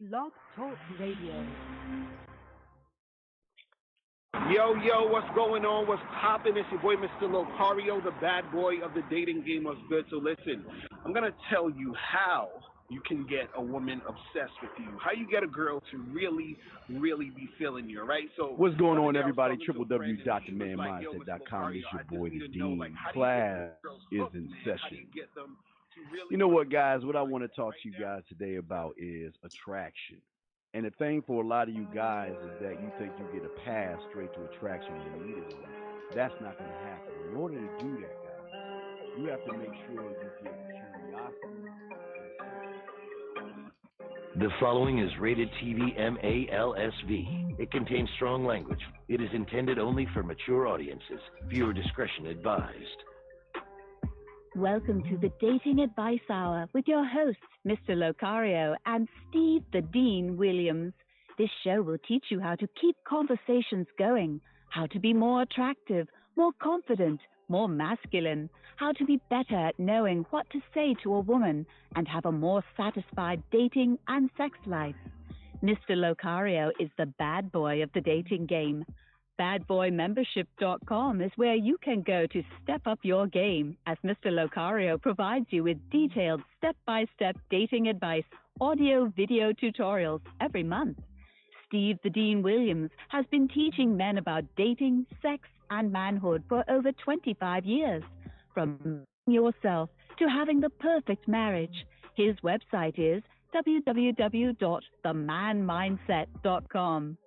Blog Talk Radio. Yo, what's going on? What's poppin'? It's your boy, Mr. Locario, the bad boy of the dating game. What's good? So listen, I'm going to tell you how you can get a woman obsessed with you, how you get a girl to really be feeling you, right? So what's going the on, other day I was everybody? talking to a friend, and she was like, yo, Mr. www.themanmindset.com. It's Locario, your I boy, just the need to know, like, Dean. how do you get Class these girls is hooked, in man? How do session. you get them to really You know what, guys? you What I like want to talk to you guys today about is attraction. And the thing for a lot of you guys is that you think you get a pass straight to attraction immediately. That's not going to happen. In order to do that, guys, you have to make sure you get curiosity. The following is rated TV MALSV. It contains strong language. It is intended only for mature audiences. Viewer discretion advised. Welcome to the Dating Advice Hour with your hosts, Mr. Locario and Steve the Dean Williams. This show will teach you how to keep conversations going, how to be more attractive, more confident, more masculine, how to be better at knowing what to say to a woman, and have a more satisfied dating and sex life. Mr. Locario is the bad boy of the dating game. Badboymembership.com is where you can go to step up your game, as Mr. Locario provides you with detailed step-by-step dating advice, audio, video tutorials every month. Steve the Dean Williams has been teaching men about dating, sex, and manhood for over 25 years. From yourself to having the perfect marriage. His website is www.themanmindset.com.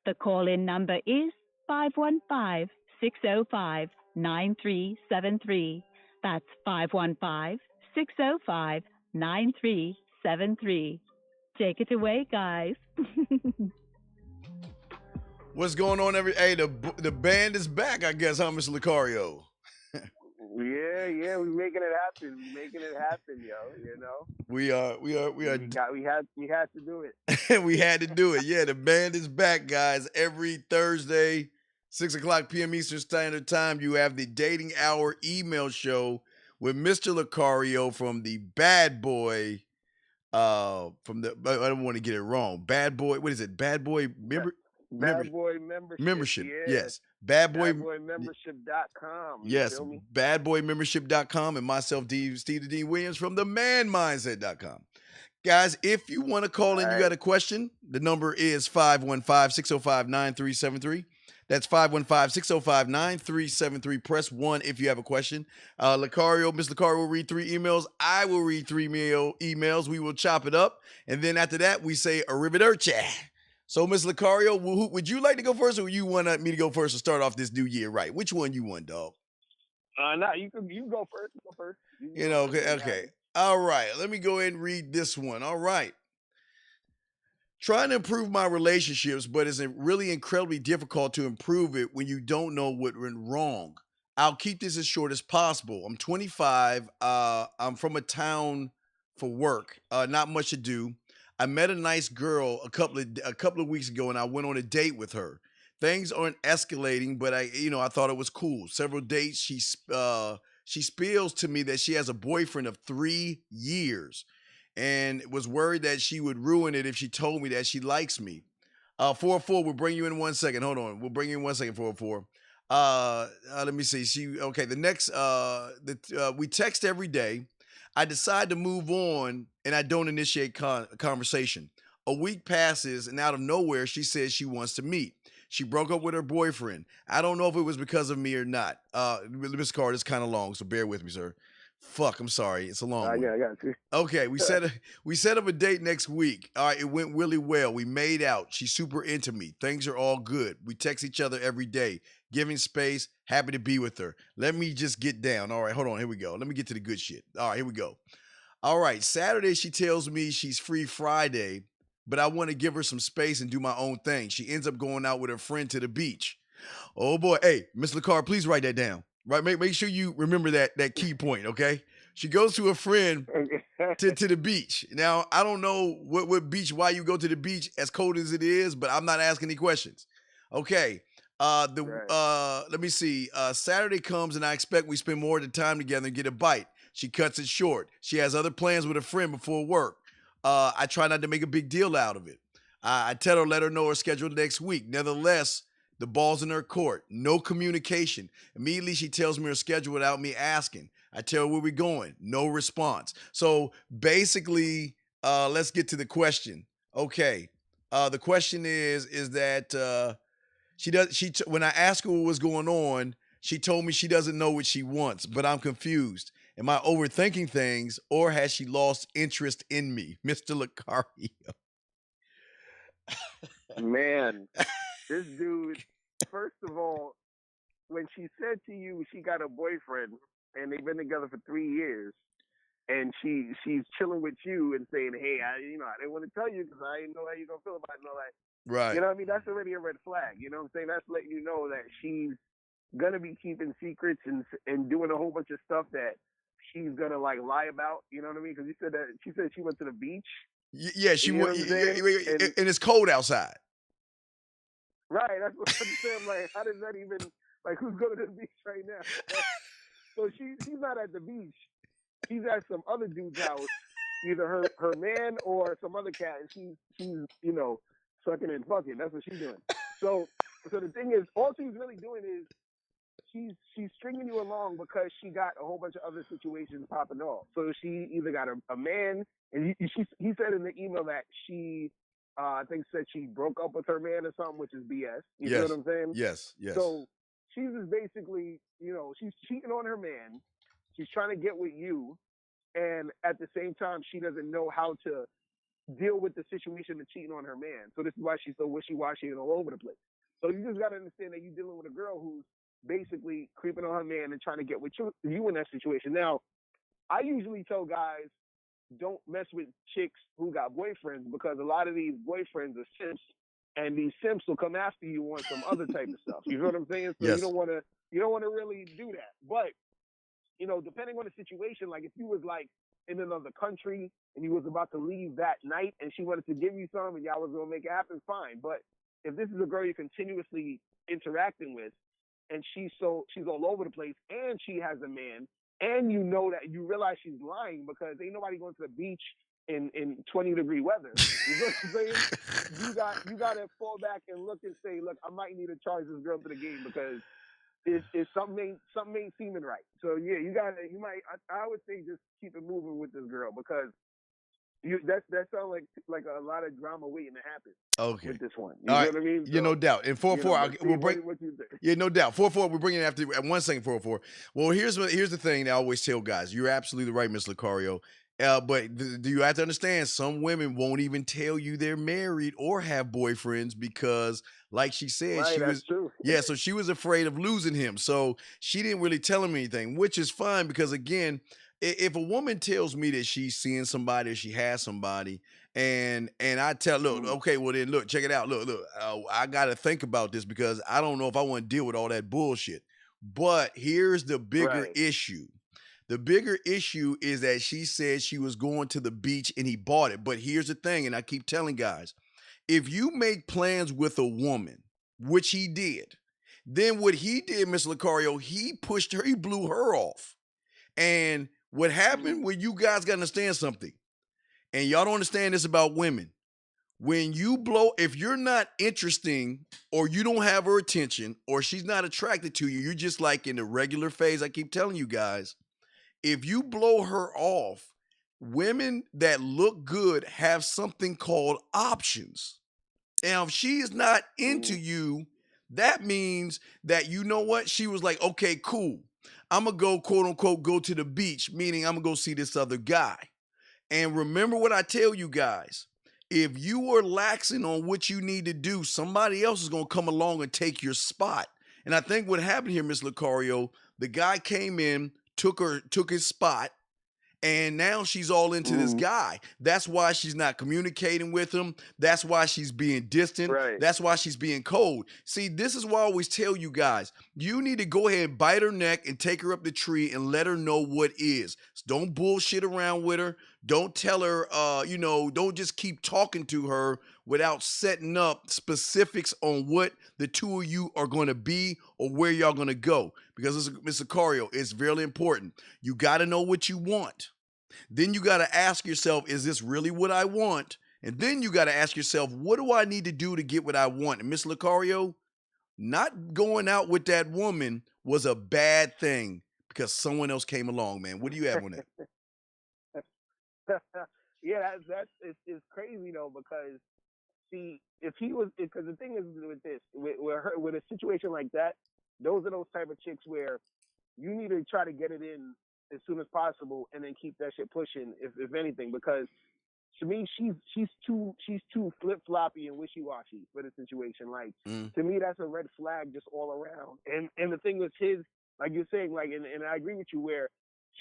The call-in number is 515-605-9373. That's 515-605-9373. Take it away, guys. What's going on, Hey, the band is back, I guess, huh, Mr. Locario? Yeah, we're making it happen. We're making it happen, yo. You know, We are. we had to do it. We had to do it. Yeah, the band is back, guys. Every Thursday, 6:00 p.m. Eastern Standard Time, you have the Dating Hour email show with Mr. Locario from the Bad Boy. I don't want to get it wrong. Bad Boy. What is it? Bad Boy Bad Boy Membership. Membership. Yeah. Yes. Badboymembership.com. Yes. Feel me? Badboymembership.com and myself, Steve the Dean Williams from themanmindset.com. Guys, if you want to call in, you got a question, the number is 515-605-9373. That's 515-605-9373. Press 1 if you have a question. Mr. Locario will read 3 emails. I will read 3 emails. We will chop it up. And then after that, we say arrivederci. So, Mr. Locario, would you like to go first, or you want me to go first to start off this new year right? Which one you want, dog? No, you go first. Go first. Okay. All right. Let me go ahead and read this one. All right. Trying to improve my relationships, but it's really incredibly difficult to improve it when you don't know what went wrong. I'll keep this as short as possible. I'm 25. I'm from a town for work. Not much to do. I met a nice girl a couple of weeks ago, and I went on a date with her. Things aren't escalating, but I thought it was cool. Several dates, she spills to me that she has a boyfriend of 3 years, and was worried that she would ruin it if she told me that she likes me. 404, we'll bring you in 1 second. Hold on, we'll bring you in 1 second. 404. Let me see. The next. We text every day. I decide to move on, and I don't initiate conversation. A week passes, and out of nowhere, she says she wants to meet. She broke up with her boyfriend. I don't know if it was because of me or not. This card is kind of long, so bear with me, sir. Fuck, I'm sorry. It's a long one. Yeah, I got you. Okay, we set up a date next week. All right, it went really well. We made out. She's super into me. Things are all good. We text each other every day, giving space, happy to be with her. Let me just get down. All right, hold on. Here we go. Let me get to the good shit. All right, here we go. All right, Saturday, she tells me she's free Friday, but I want to give her some space and do my own thing. She ends up going out with her friend to the beach. Oh boy. Hey, Miss Locario, please write that down. Right, make sure you remember that key point, okay? She goes to a friend to the beach. Now, I don't know what beach, why you go to the beach as cold as it is, but I'm not asking any questions. Okay. Let me see. Saturday comes and I expect we spend more of the time together and get a bite. She cuts it short. She has other plans with a friend before work. I try not to make a big deal out of it. I tell her, let her know her schedule next week. Nevertheless, the ball's in her court. No communication. Immediately, she tells me her schedule without me asking. I tell her where we're going. No response. So basically, let's get to the question. Okay. The question is that when I asked her what was going on, she told me she doesn't know what she wants, but I'm confused. Am I overthinking things, or has she lost interest in me, Mr. Locario? Man, this dude, first of all, when she said to you she got a boyfriend and they've been together for 3 years, and she's chilling with you and saying, hey, I didn't want to tell you because I didn't know how you're going to feel about it and all that. Right. You know what I mean? That's already a red flag. You know what I'm saying? That's letting you know that she's going to be keeping secrets and doing a whole bunch of stuff that she's going to like lie about. You know what I mean? Because she said she went to the beach. Yeah, she went, and it's cold outside. Right. That's what I'm saying. Like, how does that even, like, who's going to the beach right now? So she's not at the beach. She's at some other dude's house, either her man or some other cat, and she's sucking and fucking. That's what she's doing. So the thing is, all she's really doing is she's stringing you along because she got a whole bunch of other situations popping off. So she either got a man, and he said in the email that she I think said she broke up with her man or something, which is BS. You know what I'm saying? Yes. So she's just basically, she's cheating on her man. She's trying to get with you, and at the same time, she doesn't know how to deal with the situation of cheating on her man. So this is why she's so wishy-washy and all over the place. So you just got to understand that you're dealing with a girl who's basically creeping on her man and trying to get with you in that situation. Now, I usually tell guys, don't mess with chicks who got boyfriends, because a lot of these boyfriends are simps, and these simps will come after you on some other type of stuff. You know what I'm saying? So yes. you don't want to really do that. But depending on the situation, like if you was like in another country and you was about to leave that night and she wanted to give you some and y'all was going to make it happen, fine. But if this is a girl you're continuously interacting with and she's all over the place and she has a man, and you realize she's lying because ain't nobody going to the beach in 20-degree weather. You know what I'm saying? You got to fall back and look and say, look, I might need to charge this girl to the game because it's something ain't seeming right. So yeah, I would say just keep it moving with this girl, because that sounds like a lot of drama waiting to happen. Okay. With this one. You know what I mean? So, no doubt. And 4-4, we'll break. What you think? Yeah, no doubt. 4-4, we're bringing it after 1 second. 4-4. Well, here's the thing that I always tell guys. You're absolutely right, Miss Locario. But do you have to understand? Some women won't even tell you they're married or have boyfriends because, like she said, right, that's true. Yeah, so she was afraid of losing him, so she didn't really tell him anything, which is fine because again, if a woman tells me that she's seeing somebody or she has somebody, and I tell, look, okay, well then, look, check it out, look, I got to think about this because I don't know if I want to deal with all that bullshit. But here's the bigger issue. The bigger issue is that she said she was going to the beach and he bought it. But here's the thing, and I keep telling guys, if you make plans with a woman, which he did, then what he did, Miss Locario, he pushed her, he blew her off. And what happened when you guys got to understand something, and y'all don't understand this about women. When you if you're not interesting or you don't have her attention or she's not attracted to you, you're just like in the regular phase. I keep telling you guys, if you blow her off, women that look good have something called options. And if she is not into you, that means that, you know what? She was like, okay, cool. I'm going to go, quote unquote, go to the beach, meaning I'm going to go see this other guy. And remember what I tell you guys. If you are laxing on what you need to do, somebody else is going to come along and take your spot. And I think what happened here, Miss Locario, the guy came in, took his spot, and now she's all into this guy. That's why she's not communicating with him. That's why she's being distant. Right. That's why she's being cold. See, this is why I always tell you guys, you need to go ahead and bite her neck and take her up the tree and let her know what is. Don't bullshit around with her. Don't tell her, don't just keep talking to her without setting up specifics on what the two of you are going to be or where y'all going to go. Because, Mr. Locario, it's really important. You got to know what you want. Then you got to ask yourself, is this really what I want? And then you got to ask yourself, what do I need to do to get what I want? And Miss Locario, not going out with that woman was a bad thing because someone else came along, man. What do you have on that? Yeah, it's crazy though, because see, if he was, because the thing is with this, with a situation like that, those are those type of chicks where you need to try to get it in as soon as possible and then keep that shit pushing, if anything, because to me, she's too flip floppy and wishy washy for the situation. Like, to me, that's a red flag just all around. And the thing with his, like you're saying, like, and I agree with you, where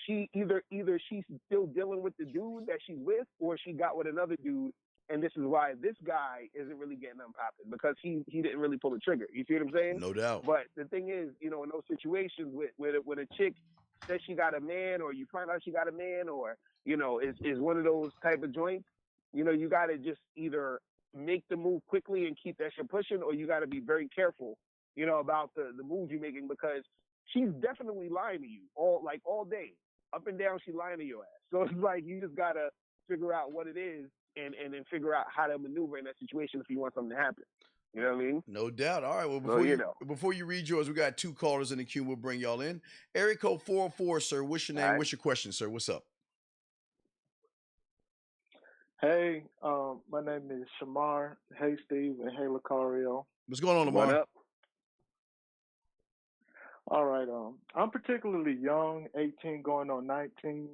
she either she's still dealing with the dude that she's with, or she got with another dude, and this is why this guy isn't really getting unpopping, because he didn't really pull the trigger. You see what I'm saying? No doubt. But the thing is, in those situations with a chick says she got a man, or you find out she got a man, or is one of those type of joints, you got to just either make the move quickly and keep that shit pushing, or you got to be very careful, about the moves you're making, because she's definitely lying to you all day, up and down. She's lying to your ass. So it's like you just got to figure out what it is, and then figure out how to maneuver in that situation if you want something to happen. You know what I mean? No doubt. All right. Well, before you read yours, we got 2 callers in the queue. We'll bring y'all in. Area code 404, sir. What's your name? Right. What's your question, sir? What's up? Hey, my name is Shamar. Hey, Steve, and hey, Locario. What's going on, Lamar? What up? All right. I'm particularly young, 18, going on 19.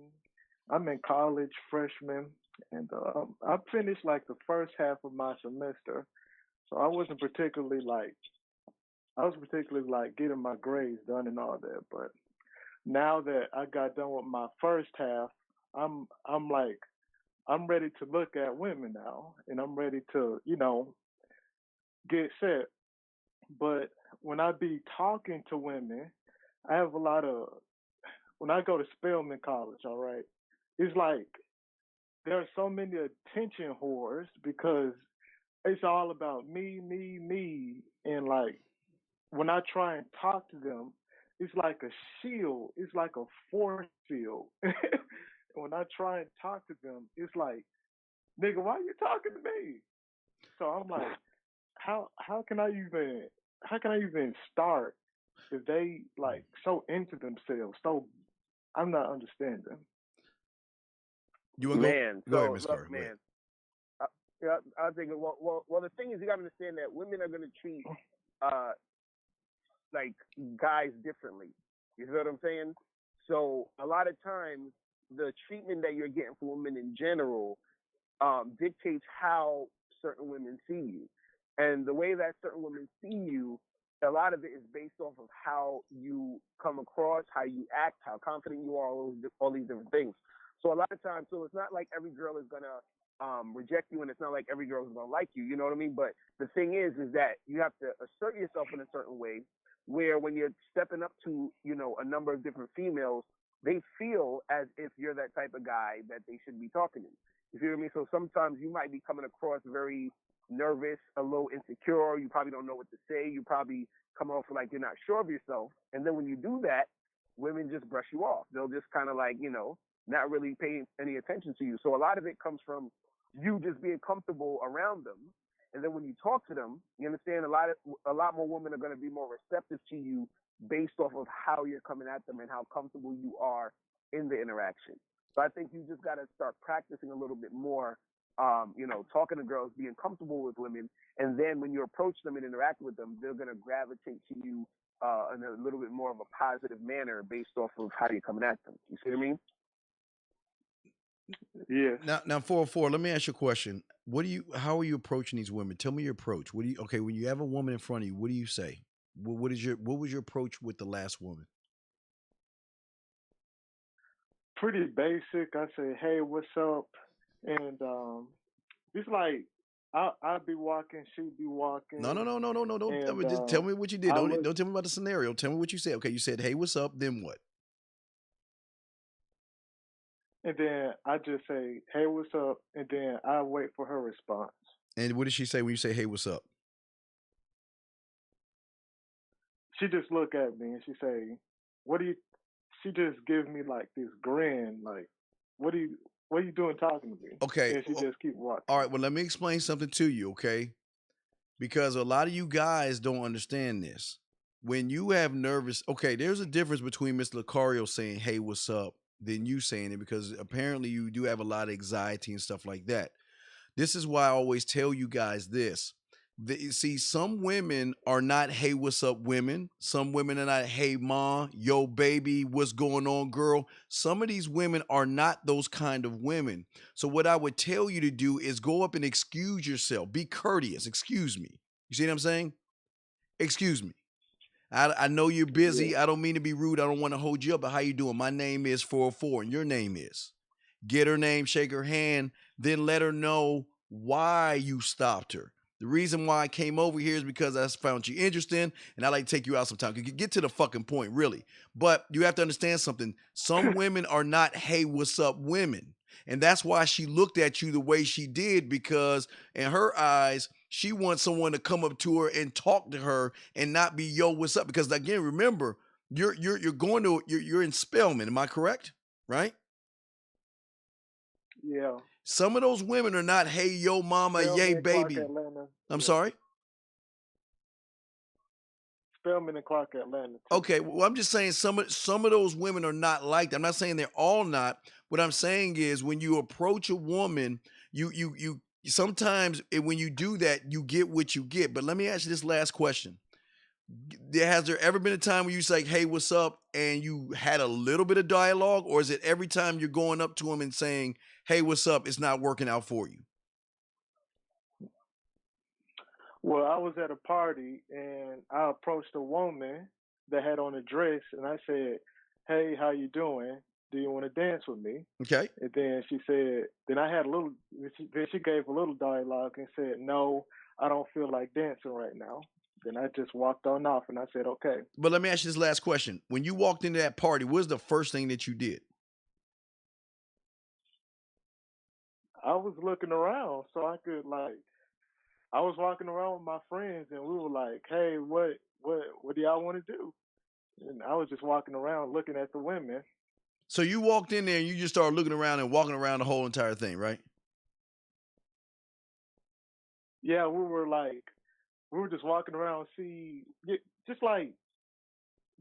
I'm in college, freshman, and I finished like the first half of my semester. So I was particularly like getting my grades done and all that. But now that I got done with my first half, I'm ready to look at women now, and I'm ready to, get set. But when I be talking to women, I have when I go to Spelman College, all right, it's like there are so many attention whores, because it's all about me, me, me. And like, when I try and talk to them, it's like a shield. It's like a force field. When I try and talk to them, it's like, nigga, why are you talking to me? So I'm like, how can I even start if they like so into themselves? So I'm not understanding. You want to go ahead, Ms. Carter. Man, I think well, the thing is, you got to understand that women are going to treat like guys differently. You know what I'm saying? So a lot of times, the treatment that you're getting from women in general dictates how certain women see you. And the way that certain women see you, a lot of it is based off of how you come across, how you act, how confident you are, all these different things. So a lot of times, so it's not like every girl is going to reject you, and it's not like every girl is going to like you. You know what I mean? But the thing is that you have to assert yourself in a certain way, where when you're stepping up to, a number of different females, they feel as if you're that type of guy that they should be talking to. You see what I mean? So sometimes you might be coming across very nervous, a little insecure. You probably don't know what to say. You probably come off like you're not sure of yourself. And then when you do that, women just brush you off. They'll just kind of like, not really pay any attention to you. So a lot of it comes from you just being comfortable around them. And then when you talk to them, you understand a lot more women are going to be more receptive to you based off of how you're coming at them and how comfortable you are in the interaction. So I think you just got to start practicing a little bit more, talking to girls, being comfortable with women. And then when you approach them and interact with them, they're going to gravitate to you in a little bit more of a positive manner based off of how you're coming at them. You see what I mean? Yeah. Now 404, let me ask you a question. How are you approaching these women? Tell me your approach. When you have a woman in front of you, what do you say? What was your approach with the last woman? Pretty basic. I say, hey, what's up? And it's like I'll be walking, she'll be walking. No. Don't just tell me what you did. Don't tell me about the scenario. Tell me what you said. Okay, you said, hey, what's up? Then what? And then I just say, hey, what's up? And then I wait for her response. And what did she say when you say, hey, what's up? She just look at me and she say, what do you, she just gives me like this grin, like, what are you doing talking to me? Okay. And she just keep walking. All right. Well, let me explain something to you, okay? Because a lot of you guys don't understand this. When you have nervous, okay, there's a difference between Mr. Locario saying, "Hey, what's up?" than you saying it, because apparently you do have a lot of anxiety and stuff like that. This is why I always tell you guys this. See, some women are not, "Hey, what's up," women. Some women are not, "Hey, ma, yo, baby, what's going on, girl." Some of these women are not those kind of women. So what I would tell you to do is go up and excuse yourself. Be courteous. Excuse me. You see what I'm saying? Excuse me. I know you're busy. Yeah. I don't mean to be rude. I don't want to hold you up, but how you doing? My name is 404 and your name is. Get her name, shake her hand, then let her know why you stopped her. The reason why I came over here is because I found you interesting and I like to take you out sometime. Get to the fucking point, really. But you have to understand something. Some women are not, "Hey, what's up," women. And that's why she looked at you the way she did, because in her eyes, she wants someone to come up to her and talk to her and not be, "Yo, what's up?" Because again, remember, you're in Spelman. Am I correct? Right? Yeah. Some of those women are not, "Hey, yo, mama, yay, Spellman and Clark, baby." Atlanta. I'm Yeah. sorry? Spellman and Clark, Atlanta. Too. Okay, well, I'm just saying some of those women are not like that. I'm not saying they're all not. What I'm saying is when you approach a woman, you sometimes when you do that, you get what you get. But let me ask you this last question. Has there ever been a time where you say, "Hey, what's up?" and you had a little bit of dialogue, or is it every time you're going up to them and saying, "Hey, what's up?" it's not working out for you? Well, I was at a party and I approached a woman that had on a dress, and I said, "Hey, how you doing? Do you want to dance with me?" Okay. And then she said, then I had a little, then she gave a little dialogue and said, "No, I don't feel like dancing right now." Then I just walked on off, and I said, "Okay." But let me ask you this last question. When you walked into that party, what was the first thing that you did? I was looking around so I could like. I was walking around with my friends, and we were like, "Hey, what do y'all want to do?" And I was just walking around looking at the women. So you walked in there and you just started looking around and walking around the whole entire thing, right? Yeah, we were just walking around, just like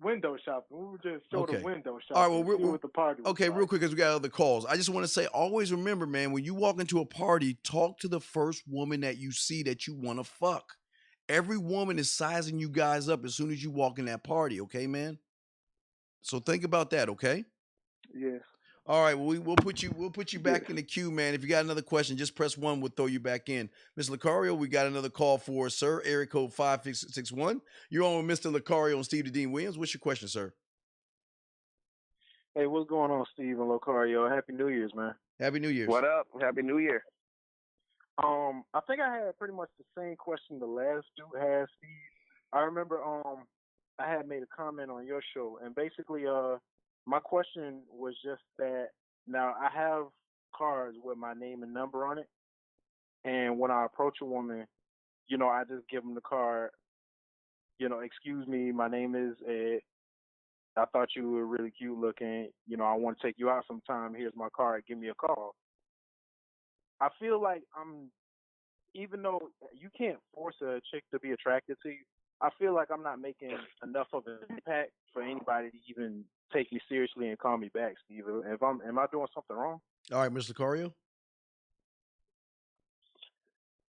window shopping. We were just sort of Okay. window All right. shopping Well, to see what the party was okay, real like. quick, because we got other calls. I just want to say, always remember, man, when you walk into a party, talk to the first woman that you see that you want to fuck. Every woman is sizing you guys up as soon as you walk in that party. Okay, man. So think about that. Okay. Yes, All right. Well, we'll put you yes. back in the queue, man. If you got another question, just press one. We'll throw you back in. Mr. Locario, we got another call for sir. Area code 5661. You're on with Mr. Locario and Steve the Dean Williams. What's your question, sir? Hey, what's going on, Steve and Locario? Happy New Year's, man. Happy New Year's. What up? Happy New Year. I think I had pretty much the same question the last dude had, Steve. I remember I had made a comment on your show, and basically my question was just that now I have cards with my name and number on it, and when I approach a woman, I just give them the card, "Excuse me, my name is Ed. I thought you were really cute looking. I want to take you out sometime. Here's my card. Give me a call." I feel like even though you can't force a chick to be attracted to you, I feel like I'm not making enough of an impact for anybody to even take me seriously and call me back, Steve. Am I doing something wrong? All right, Mr. Locario.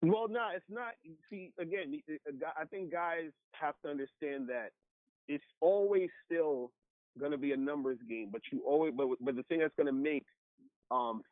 Well, no, it's not. See, again, I think guys have to understand that it's always still going to be a numbers game, but but the thing that's going to make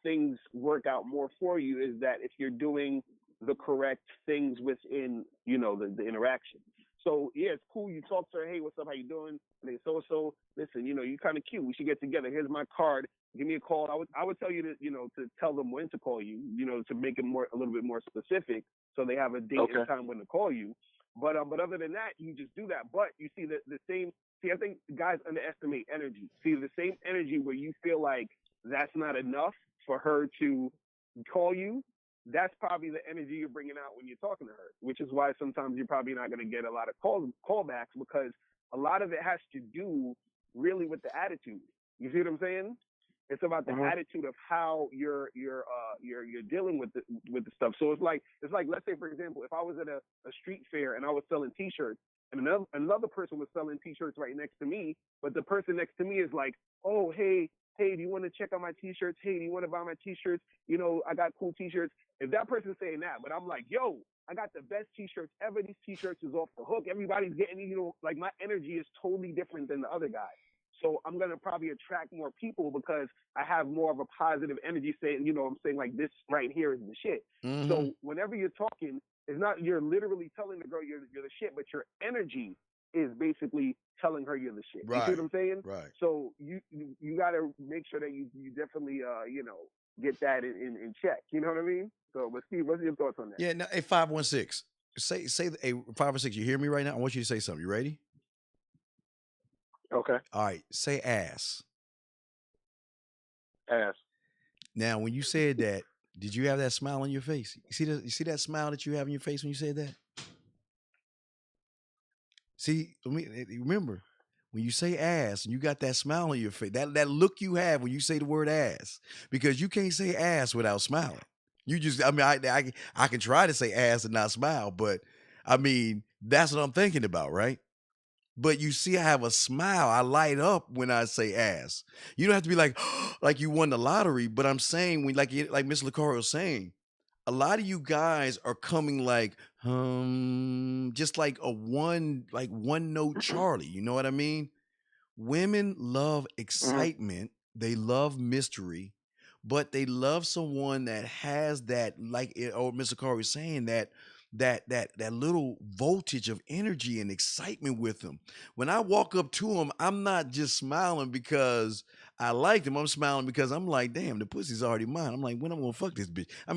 things work out more for you is that if you're doing the correct things within, the interaction. So yeah, it's cool. You talk to her, "Hey, what's up? How you doing?" And they so listen, you kind of cute. We should get together. Here's my card. Give me a call. I would tell you to tell them when to call you. To make it a little bit more specific, so they have a date and time when to call you. But other than that, you just do that. But you see the same. See, I think guys underestimate energy. See, the same energy where you feel like that's not enough for her to call you, that's probably the energy you're bringing out when you're talking to her, which is why sometimes you're probably not going to get a lot of callbacks, because a lot of it has to do really with the attitude. You see what I'm saying? It's about the attitude of how you're dealing with the stuff. So it's like let's say for example, if I was at a street fair and I was selling T-shirts, and another person was selling T-shirts right next to me, but the person next to me is like, oh hey, do you want to check out my T-shirts? Hey, do you want to buy my T-shirts? You know, I got cool T-shirts. If that person's saying that, but I'm like, yo, I got the best T-shirts ever. These T-shirts is off the hook. Everybody's getting, you know, like my energy is totally different than the other guy. So I'm going to probably attract more people because I have more of a positive energy saying, you know, I'm saying like this right here is the shit. Mm-hmm. So whenever you're talking, it's not, you're literally telling the girl you're the shit, but your energy is basically telling her you're the shit. Right. You see what I'm saying? Right. So you got to make sure that you definitely, you know, get that in check. You know what I mean? So, but Steve, what's your thoughts on that? Yeah, no, hey, 516. Say hey, 516, you hear me right now? I want you to say something. You ready? Okay. All right, say ass. Ass. Now, when you said that, did you have that smile on your face? You see that smile that you have on your face when you said that? See, remember, when you say ass and you got that smile on your face, that look you have when you say the word ass, because you can't say ass without smiling. You just, I mean, I can try to say ass and not smile, but I mean, that's what I'm thinking about, right? But you see, I have a smile. I light up when I say ass. You don't have to be like, like you won the lottery, but I'm saying when, like Miss Locario was saying, a lot of you guys are coming like, just like one note Charlie. You know what I mean? Women love excitement. They love mystery, but they love someone that has that, like Mr. Carr was saying, that little voltage of energy and excitement with them. When I walk up to them, I'm not just smiling because I like them. I'm smiling because I'm like, damn, the pussy's already mine. I'm like, when I'm gonna fuck this bitch? I'm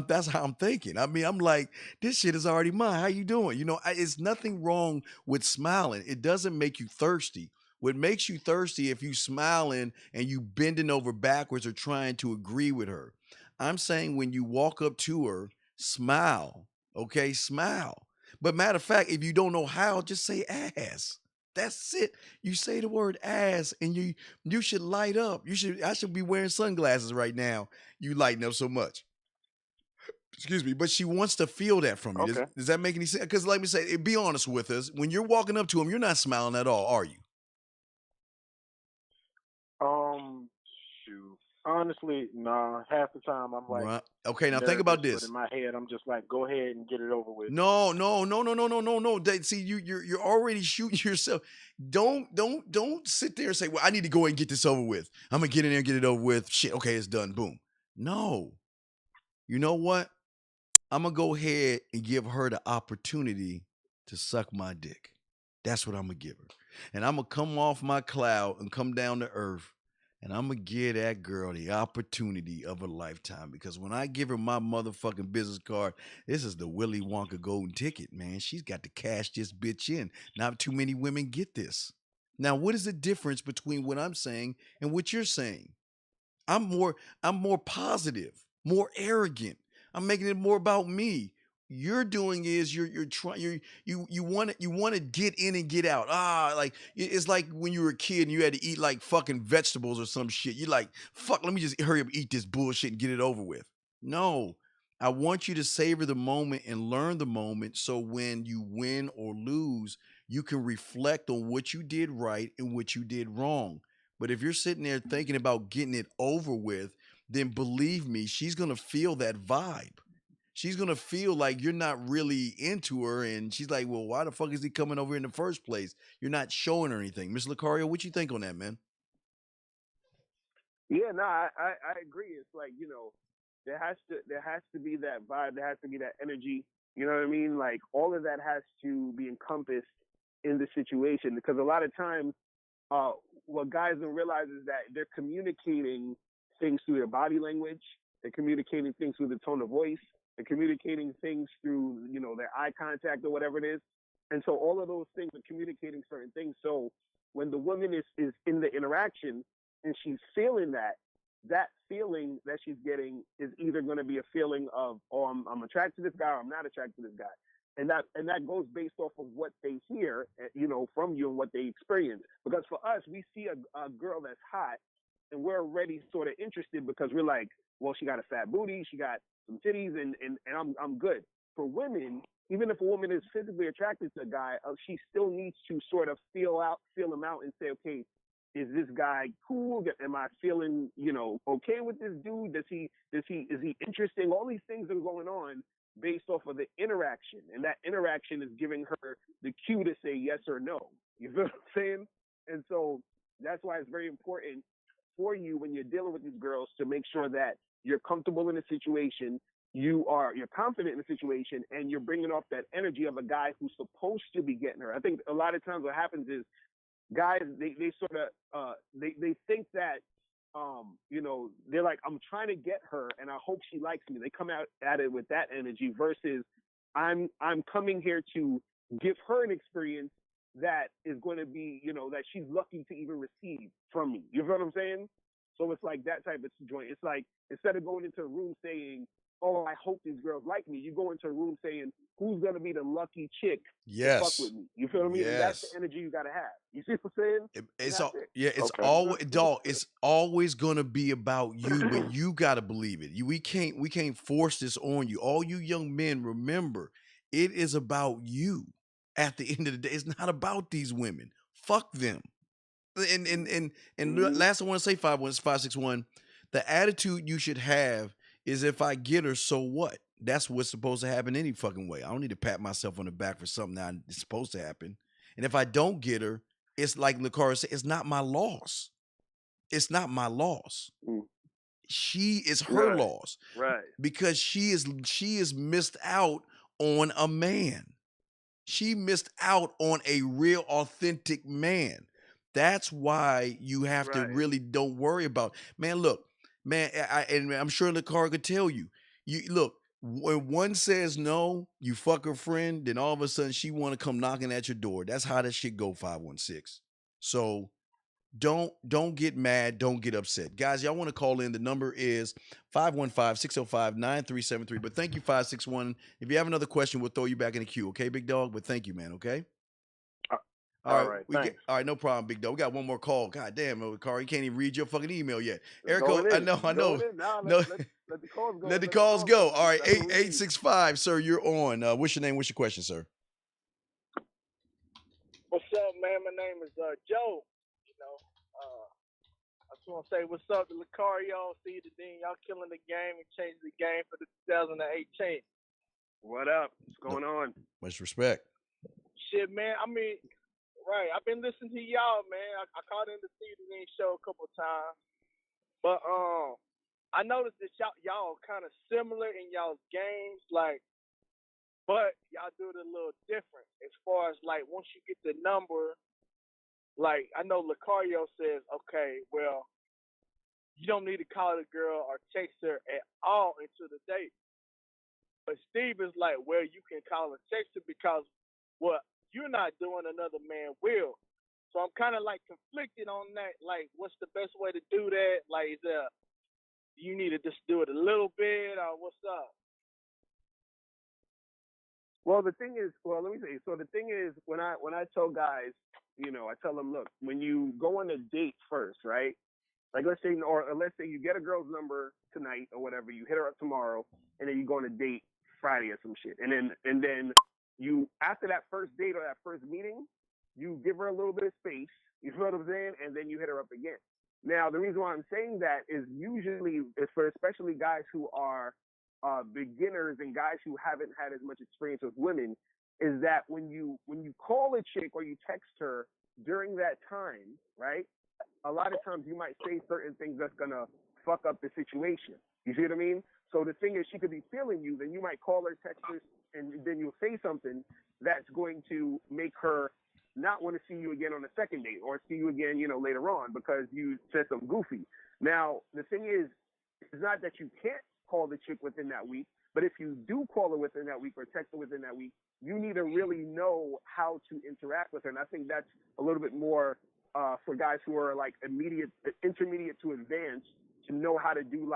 that's how I'm thinking. I mean, I'm like, this shit is already mine. How you doing? You know, it's nothing wrong with smiling. It doesn't make you thirsty. What makes you thirsty if you smiling and you bending over backwards or trying to agree with her. I'm saying when you walk up to her, smile. Okay, smile. But matter of fact, if you don't know how, just say ass. That's it. You say the word ass and you should light up. I should be wearing sunglasses right now. You lighten up so much. Excuse me, but she wants to feel that from you. Okay. Does that make any sense? Because let me say, be honest with us. When you're walking up to him, you're not smiling at all, are you? Shoot. Honestly, nah. Half the time I'm like, Right. Okay, now think nervous, about but this. in my head I'm just like, go ahead and get it over with. No. See, you're already shooting yourself. Don't sit there and say, well, I need to go ahead and get this over with. I'm gonna get in there and get it over with. Shit, okay, it's done. Boom. No. You know what? I'm gonna go ahead and give her the opportunity to suck my dick. That's what I'm gonna give her. And I'm gonna come off my cloud and come down to earth. And I'm gonna give that girl the opportunity of a lifetime. Because when I give her my motherfucking business card, this is the Willy Wonka golden ticket, man. She's got to cash this bitch in. Not too many women get this. Now, what is the difference between what I'm saying and what you're saying? I'm more positive, more arrogant. I'm making it more about me. You're doing is you're trying you want to get in and get out. Like it's like when you were a kid and you had to eat like fucking vegetables or some shit. You like, fuck, let me just hurry up and eat this bullshit and get it over with. No. I want you to savor the moment and learn the moment so when you win or lose, you can reflect on what you did right and what you did wrong. But if you're sitting there thinking about getting it over with, then believe me, she's going to feel that vibe. She's going to feel like you're not really into her. And she's like, well, why the fuck is he coming over in the first place? You're not showing her anything. Miss Locario, what you think on that, man? Yeah, no, I agree. It's like, you know, there has to be that vibe, there has to be that energy. You know what I mean? Like all of that has to be encompassed in the situation because a lot of times, what guys don't realize is that they're communicating things through their body language, they're communicating things through the tone of voice, they're communicating things through, you know, their eye contact or whatever it is. And so all of those things are communicating certain things. So when the woman is in the interaction and she's feeling that feeling that she's getting is either going to be a feeling of, oh, I'm attracted to this guy or I'm not attracted to this guy. And that goes based off of what they hear, you know, from you and what they experience. Because for us, we see a girl that's hot, and we're already sort of interested because we're like, well, she got a fat booty, she got some titties, and I'm good. For women, even if a woman is physically attracted to a guy, she still needs to sort of feel him out, and say, okay, is this guy cool? Am I feeling, okay with this dude? Is he interesting? All these things are going on based off of the interaction, and that interaction is giving her the cue to say yes or no. You feel what I'm saying? And so that's why it's very important for you when you're dealing with these girls to make sure that you're comfortable in the situation, you're confident in the situation, and you're bringing off that energy of a guy who's supposed to be getting her. I think a lot of times what happens is guys, they sort of they think that they're like, I'm trying to get her and I hope she likes me. They come out at it with that energy versus I'm coming here to give her an experience that is going to be, that she's lucky to even receive from me. You know what I'm saying? So it's like that type of joint. It's like, instead of going into a room saying, oh, I hope these girls like me, you go into a room saying, who's going to be the lucky chick to fuck with me? You feel what I mean? Yes. And that's the energy you got to have. You see what I'm saying? It's always, dog, it's always going to be about you, but you got to believe it. We can't force this on you. All you young men, remember, it is about you. At the end of the day, it's not about these women. Fuck them. And last I want to say, 561, the attitude you should have is, if I get her, so what? That's what's supposed to happen any fucking way. I don't need to pat myself on the back for something that's supposed to happen. And if I don't get her, it's like Locario said, it's not my loss. It's not my loss. She is her loss. Right. Because she is missed out on a man. She missed out on a real authentic man. That's why you have to really don't worry about, man, look, man, and I'm sure Locario could tell you, look, when one says no, you fuck her friend, then all of a sudden she want to come knocking at your door. That's how that shit go, 516. So don't get mad. Don't get upset. Guys, y'all want to call in. The number is 515-605-9373. But thank you, 561. If you have another question, we'll throw you back in the queue. Okay, big dog? But thank you, man. Okay? All right. Thanks. All right, no problem, big dog. We got one more call. God damn, Carl, you can't even read your fucking email yet. Erico, I know. No, let the calls go. Let the calls go. All right, 865, sir, you're on. What's your name? What's your question, sir? What's up, man? My name is Joe. I just want to say what's up to Locario, Steve the Dean. Y'all killing the game and changing the game for the 2018. What up? What's going on? Much respect. Shit, man. I mean, right. I've been listening to y'all, man. I called in the Steve the Dean show a couple of times. But I noticed that y'all kind of similar in y'all's games, but y'all do it a little different as far as once you get the number. I know Locario says, okay, well, you don't need to call the girl or text her at all into the date. But Steve is like, well, you can call and text her because what you're not doing, another man will. So I'm kind of conflicted on that. What's the best way to do that? Do you need to just do it a little bit, or what's up? Well, let me say. So the thing is, when I tell guys, I tell them, look, when you go on a date first, right? Let's say you get a girl's number tonight or whatever, you hit her up tomorrow, and then you go on a date Friday or some shit, and then you, after that first date or that first meeting, you give her a little bit of space. You know what I'm saying? And then you hit her up again. Now, the reason why I'm saying that is usually it's for especially guys who are beginners and guys who haven't had as much experience with women, is that when you call a chick or you text her during that time, right? A lot of times you might say certain things that's gonna fuck up the situation. You see what I mean? So the thing is, she could be feeling you, then you might call her, text her, and then you'll say something that's going to make her not want to see you again on the second date or see you again, later on because you said something goofy. Now, the thing is, it's not that you can't call the chick within that week, but if you do call her within that week or text her within that week, you need to really know how to interact with her. And I think that's a little bit more for guys who are intermediate to advanced, to know how to do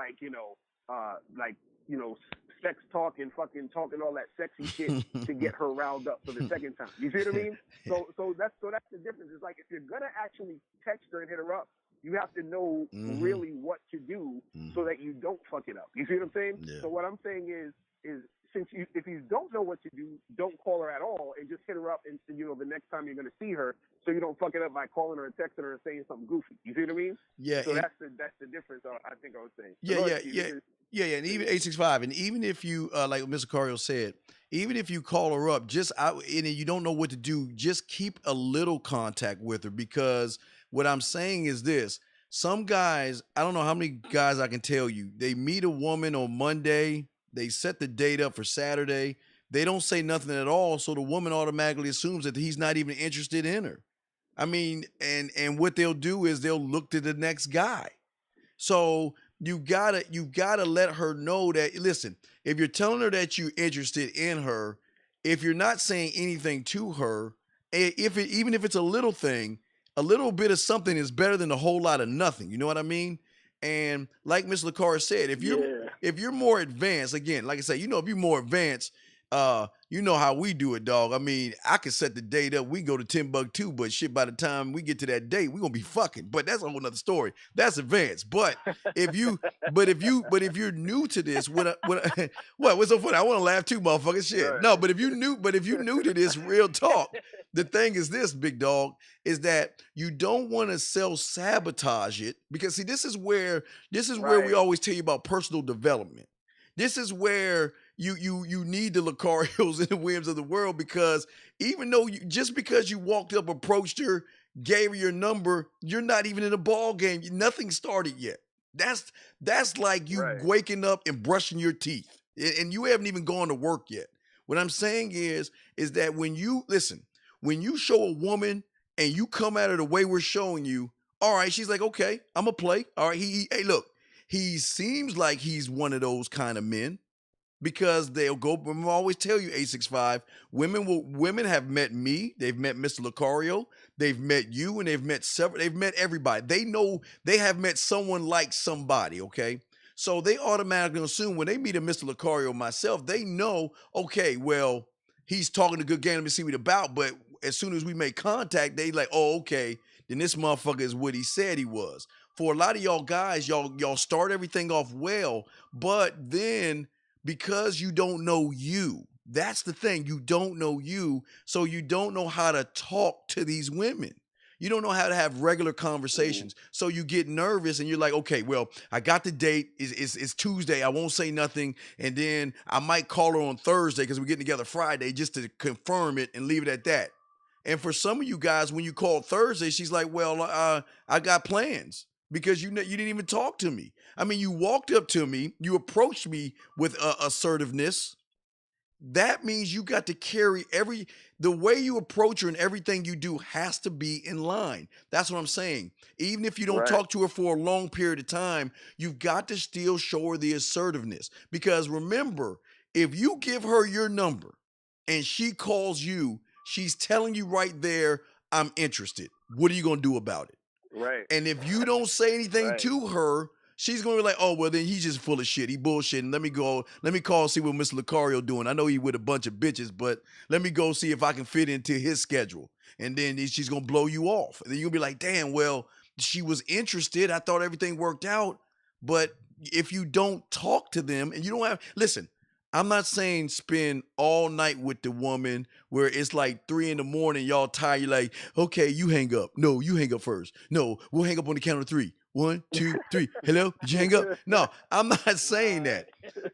sex talk and fucking talking all that sexy shit to get her riled up for the second time. You see what I mean? So that's the difference. It's like, if you're gonna actually text her and hit her up, You have to know really what to do so that you don't fuck it up. You see what I'm saying? Yeah. So what I'm saying is if you don't know what to do, don't call her at all and just hit her up and the next time you're gonna see her, so you don't fuck it up by calling her and texting her and saying something goofy. You see what I mean? Yeah. So that's the difference. I think I was saying. Yeah. And even 865, and even if you like Mr. Cario said, even if you call her up, just out and you don't know what to do, just keep a little contact with her, because what I'm saying is this: some guys, I don't know how many guys I can tell you, they meet a woman on Monday, they set the date up for Saturday, they don't say nothing at all, so the woman automatically assumes that he's not even interested in her. I mean, and what they'll do is they'll look to the next guy. So you gotta let her know that, listen, if you're telling her that you're interested in her, if you're not saying anything to her, even if it's a little thing, a little bit of something is better than a whole lot of nothing. You know what I mean? And like Miss LaCar said, if you're more advanced, again, like I said, if you're more advanced, you know how we do it, dog. I mean, I can set the date up. We go to Timbuktu, but shit, by the time we get to that date, we're gonna be fucking. But that's a whole nother story. That's advanced. But if you're new to this, what's so funny? I want to laugh too, motherfucker. Shit. Right. No, but if you're new to this, real talk, the thing is this, big dog, is that you don't want to self-sabotage it, because see, this is where we always tell you about personal development. This is where you need the Locarios and the Williams of the world, because even though just because you walked up, approached her, gave her your number, you're not even in the ball game. Nothing started yet. That's like you waking up and brushing your teeth, and you haven't even gone to work yet. What I'm saying is that when you show a woman and you come at her the way we're showing you, all right, she's like, okay, I'm gonna play. All right, hey, look, he seems like he's one of those kind of men, because they'll go. I always tell you, 865, women have met me, they've met Mr. Locario, they've met you, and they've met everybody. They know they have met someone like somebody, okay? So they automatically assume when they meet a Mr. Locario, myself, they know, okay, well, he's talking a good game, let me see what about. But as soon as we make contact, they like, oh, okay, then this motherfucker is what he said he was. For a lot of y'all guys, y'all start everything off well, but then because you don't know you, that's the thing, you don't know you, so you don't know how to talk to these women. You don't know how to have regular conversations. So you get nervous and you're like, okay, well, I got the date. It's Tuesday. I won't say nothing. And then I might call her on Thursday because we're getting together Friday, just to confirm it and leave it at that. And for some of you guys, when you call Thursday, she's like, well, I got plans, because you didn't even talk to me. I mean, you walked up to me, you approached me with assertiveness. That means you got to carry the way you approach her, and everything you do has to be in line. That's what I'm saying. Even if you don't talk to her for a long period of time, you've got to still show her the assertiveness. Because remember, if you give her your number and she calls you, she's telling you right there, I'm interested. What are you going to do about it? Right. And if you don't say anything to her, she's gonna be like, oh, well, then he's just full of shit. He bullshitting. Let me call, see what Mr. Locario doing. I know he with a bunch of bitches, but let me go see if I can fit into his schedule. And then she's gonna blow you off. And then you'll be like, damn, well, she was interested. I thought everything worked out. But if you don't talk to them and you don't listen, I'm not saying spend all night with the woman where it's like 3 a.m, y'all tired, you're like, okay, you hang up. No, you hang up first. No, we'll hang up on the count of 3. 1, 2, 3. Hello? Did you hang up? No, I'm not saying that.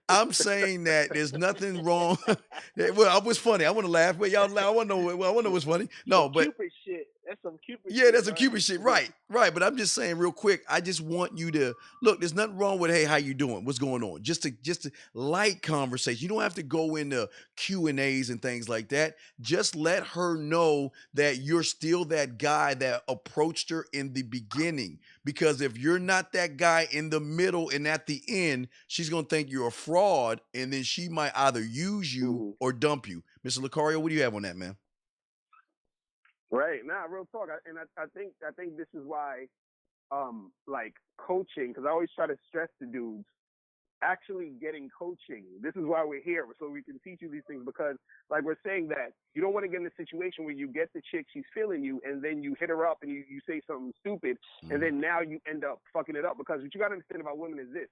I'm saying that there's nothing wrong. Well, it was funny. I want to laugh, but y'all laugh. I want to know what's funny. No, but Cupid shit. That's some Cupid shit. yeah, that's some Cupid shit. Right. But I'm just saying real quick, I just want you to look, there's nothing wrong with, hey, how you doing? What's going on? Just a light conversation. You don't have to go into Q&As and things like that. Just let her know that you're still that guy that approached her in the beginning. Because if you're not that guy in the middle and at the end, she's going to think you're a fraud, and then she might either use you or dump you. Mr. Locario, what do you have on that, man? Right. Nah, real talk. I think this is why, like coaching, because I always try to stress to dudes, actually getting coaching. This is why we're here, so we can teach you these things, because like we're saying that you don't want to get in a situation where you get the chick, she's feeling you, and then you hit her up and you say something stupid, and then now you end up fucking it up. Because what you got to understand about women is this: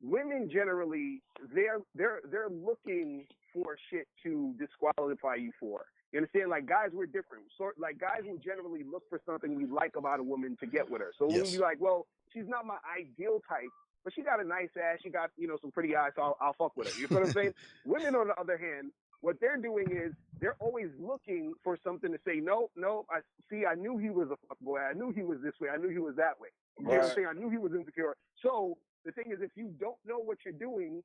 women generally, they're looking for shit to disqualify you for. You understand? Like, guys, we're different. So, like, guys will generally look for something we like about a woman to get with her. So we'll be like, well, she's not my ideal type, but she got a nice ass, she got, some pretty eyes, so I'll fuck with her. You know what I'm saying? Women, on the other hand, what they're doing is they're always looking for something to say, no, I knew he was a fuckboy. I knew he was this way. I knew he was that way. You know what I'm saying? I knew he was insecure. So the thing is, if you don't know what you're doing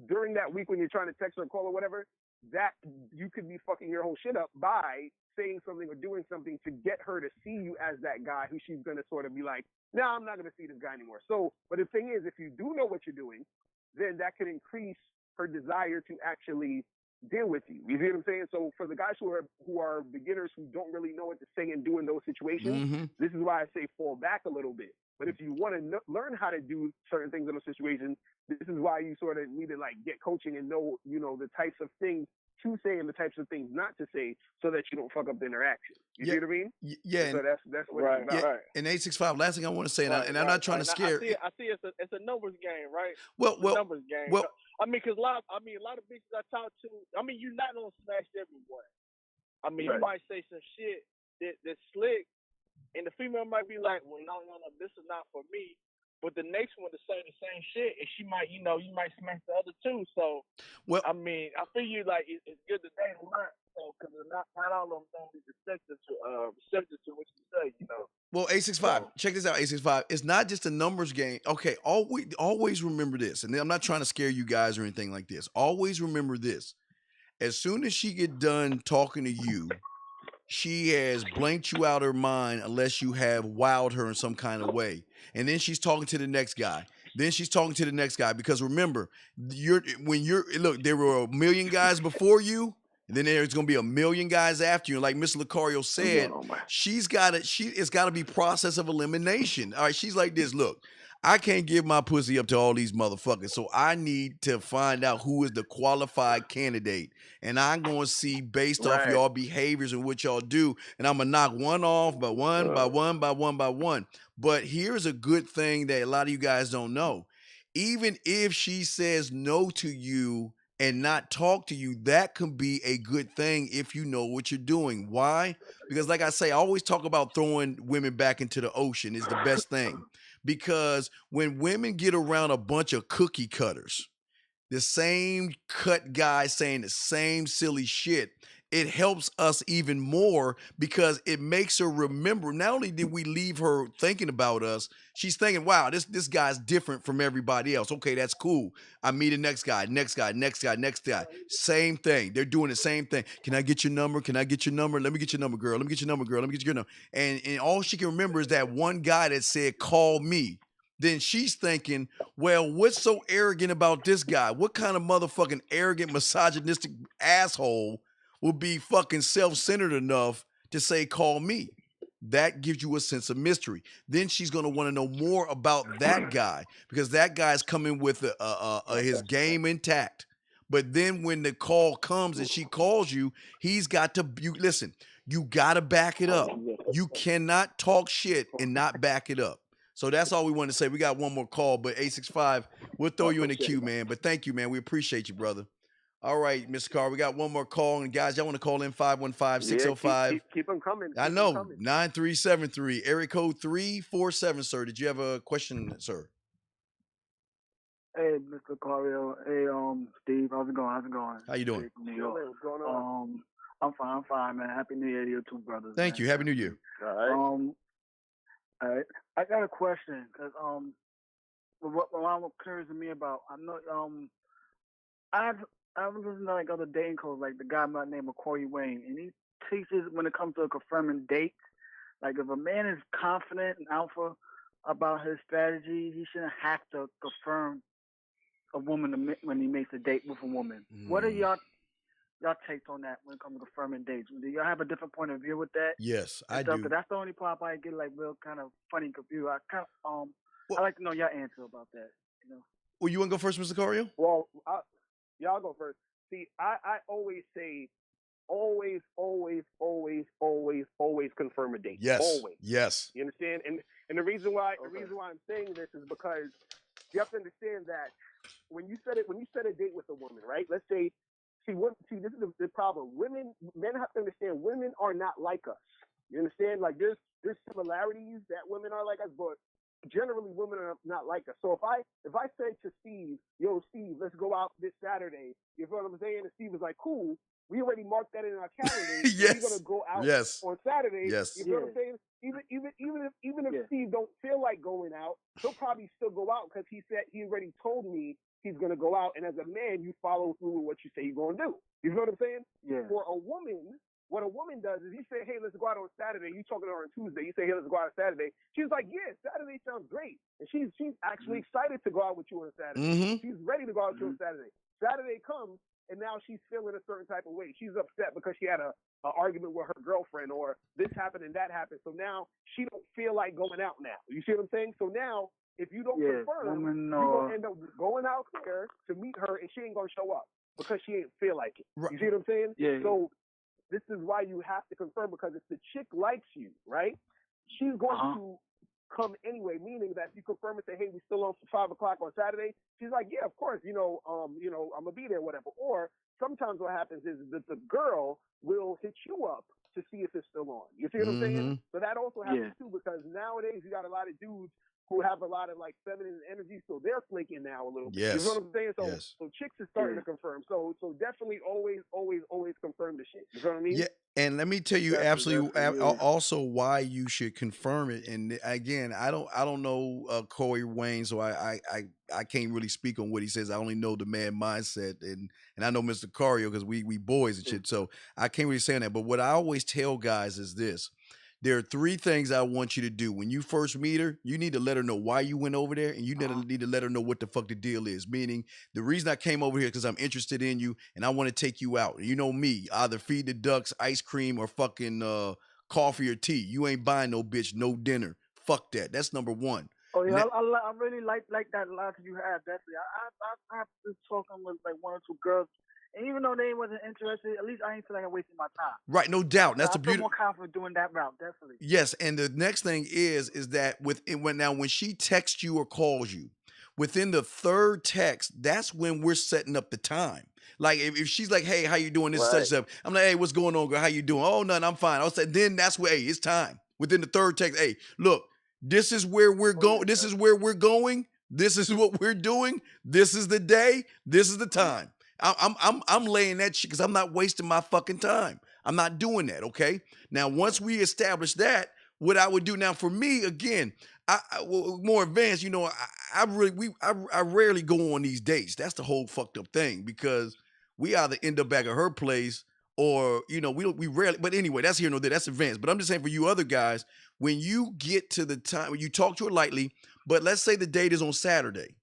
during that week when you're trying to text or call or whatever, that you could be fucking your whole shit up by saying something or doing something to get her to see you as that guy who she's going to sort of be like, no, I'm not going to see this guy anymore. So, but the thing is, if you do know what you're doing, then that can increase her desire to actually deal with you. You see what I'm saying? So for the guys who are beginners, who don't really know what to say and do in those situations, this is why I say fall back a little bit. But if you want to learn how to do certain things in those situations, this is why you sort of need to like get coaching and know, the types of things to say and the types of things not to say, so that you don't fuck up the interaction. You see what I mean? Yeah. So that's what it's about. Right. And 865, last thing I want to say, and I'm not trying to scare. I see it's a numbers game, right? Well, numbers game. Well, I mean, because a lot of bitches I talk to, I mean, you're not gonna smash everyone. I mean, you might say some shit that's slick, and the female might be like, well, no, this is not for me. But the next one to say the same shit, and she might, you might smash the other two. So, I mean, I feel you like it's good to date a lot, because not all of them don't be receptive to what you say, Well, 865, check this out, 865. It's not just a numbers game. Okay, always remember this, and I'm not trying to scare you guys or anything like this. Always remember this. As soon as she get done talking to you, she has blanked you out her mind unless you have wowed her in some kind of way. And then she's talking to the next guy. Then she's talking to the next guy. Because remember, look, there were a million guys before you, and then there's gonna be a million guys after you. And like Mr. Locario said, it's gotta be process of elimination. All right, she's like this. Look, I can't give my pussy up to all these motherfuckers. So I need to find out who is the qualified candidate. And I'm going to see based off y'all behaviors and what y'all do. And I'm going to knock one off by one, by one. But here's a good thing that a lot of you guys don't know. Even if she says no to you and not talk to you, that can be a good thing if you know what you're doing. Why? Because like I say, I always talk about throwing women back into the ocean is the best thing. Because when women get around a bunch of cookie cutters, the same cut guy saying the same silly shit, it helps us even more because it makes her remember. Not only did we leave her thinking about us, she's thinking, wow, this guy's different from everybody else. Okay, that's cool. I meet the next guy. Same thing. They're doing the same thing. Can I get your number? Let me get your number, girl. Let me get your number. And all she can remember is that one guy that said, call me. Then she's thinking, well, what's so arrogant about this guy? What kind of motherfucking arrogant, misogynistic asshole will be fucking self-centered enough to say, call me? That gives you a sense of mystery. Then she's going to want to know more about that guy because that guy's coming with his game intact. But then when the call comes and she calls you, he's got to, listen, you got to back it up. You cannot talk shit and not back it up. So that's all we want to say. We got one more call, but 865, we'll throw you in the queue, man. But thank you, man. We appreciate you, brother. All right, Mr. Carr, we got one more call. And guys, y'all want to call in 515-605. Keep them coming. I know, 9373, area code 347, sir. Did you have a question, sir? Hey, Mr. Locario. Hey, Steve. How's it going? How you doing? What's going on? I'm fine, man. Happy New Year to you two brothers. Thank you. Happy New Year. All right. All right. I got a question because what I'm curious to me about, I know I was listening to like other dating codes, like the guy by the name of Corey Wayne, and he teaches when it comes to confirming dates. Like if a man is confident and alpha about his strategy, he shouldn't have to confirm a woman when he makes a date with a woman. What are y'all takes on that when it comes to confirming dates? Do y'all have a different point of view with that? Yes, I do. That's the only part I get like real kind of funny confused. I like to know your answer about that. Well, you want to go first, Mr. Cario? Well, y'all go first. See, I always say, always, always, always, always, always confirm a date. Yes. Always. Yes. You understand? And the reason why I'm saying this is because you have to understand that when you set a date with a woman, right? Let's say, this is the problem. Men have to understand women are not like us. You understand? Like there's similarities that women are like us, but generally women are not like us. So if I say to Steve, yo, Steve, let's go out this Saturday, you know what I'm saying? And Steve is like, cool. We already marked that in our calendar. Yes. We're gonna go out on Saturday. Yes. You know what I'm saying? Even if Steve don't feel like going out, he'll probably still go out because he said he already told me he's gonna go out. And as a man, you follow through with what you say you're gonna do. You know what I'm saying? Yeah. For a woman, what a woman does is you say, hey, let's go out on Saturday. You talking to her on Tuesday. You say, hey, let's go out on Saturday. She's like, yeah, Saturday sounds great. And she's actually excited to go out with you on Saturday. Mm-hmm. She's ready to go out with you on Saturday. Saturday comes, and now she's feeling a certain type of way. She's upset because she had an argument with her girlfriend, or this happened and that happened. So now she don't feel like going out now. You see what I'm saying? So now, if you don't confirm, you're going to end up going out there to meet her, and she ain't going to show up because she ain't feel like it. Right. You see what I'm saying? Yeah. So this is why you have to confirm, because if the chick likes you, right, she's going to come anyway, meaning that if you confirm and say, hey, we still on for 5 o'clock on Saturday, she's like, yeah, of course, I'm gonna be there, whatever. Or sometimes what happens is that the girl will hit you up to see if it's still on. You see what I'm saying? So that also happens too, because nowadays you got a lot of dudes who have a lot of like feminine energy, so they're flaking now a little bit. Yes. You know what I'm saying? So Yes. chicks are starting to confirm. So definitely always confirm the shit. You know what I mean? Yeah, and let me tell you also why you should confirm it. And again, I don't know Corey Wayne, so I can't really speak on what he says. I only know the man mindset, and I know Mr. Cario because we boys and shit. So I can't really say that. But what I always tell guys is this. There are 3 things I want you to do. When you first meet her, you need to let her know why you went over there, and you need to let her know what the fuck the deal is. Meaning, the reason I came over here is because I'm interested in you, and I want to take you out. You know me, either feed the ducks ice cream or fucking coffee or tea. You ain't buying no bitch, no dinner. Fuck that. That's number 1. Oh yeah, I really like that line you had. Definitely, I've been talking with like 1 or 2 girls. And even though they wasn't interested, at least I ain't feel like I'm wasting my time. Right, no doubt. That's the beauty. I feel more confident doing that route, definitely. Yes, and the next thing is that when she texts you or calls you, within the 3rd text, that's when we're setting up the time. Like if she's like, hey, how you doing? This such stuff. I'm like, hey, what's going on, girl? How you doing? Oh, nothing, I'm fine. I'll say, then that's where, hey, it's time. Within the 3rd text, hey, look, this is where we're going. This is where we're going. This is what we're doing. This is the day. This is the time. I'm laying that shit because I'm not wasting my fucking time. I'm not doing that. Okay. Now, once we establish that, what I would do now for me, again, more advanced, I rarely go on these dates. That's the whole fucked up thing, because we either end up back at her place or, we rarely, but anyway, that's here nor there. That's advanced. But I'm just saying for you other guys, when you get to the time when you talk to her lightly, but let's say the date is on Saturday.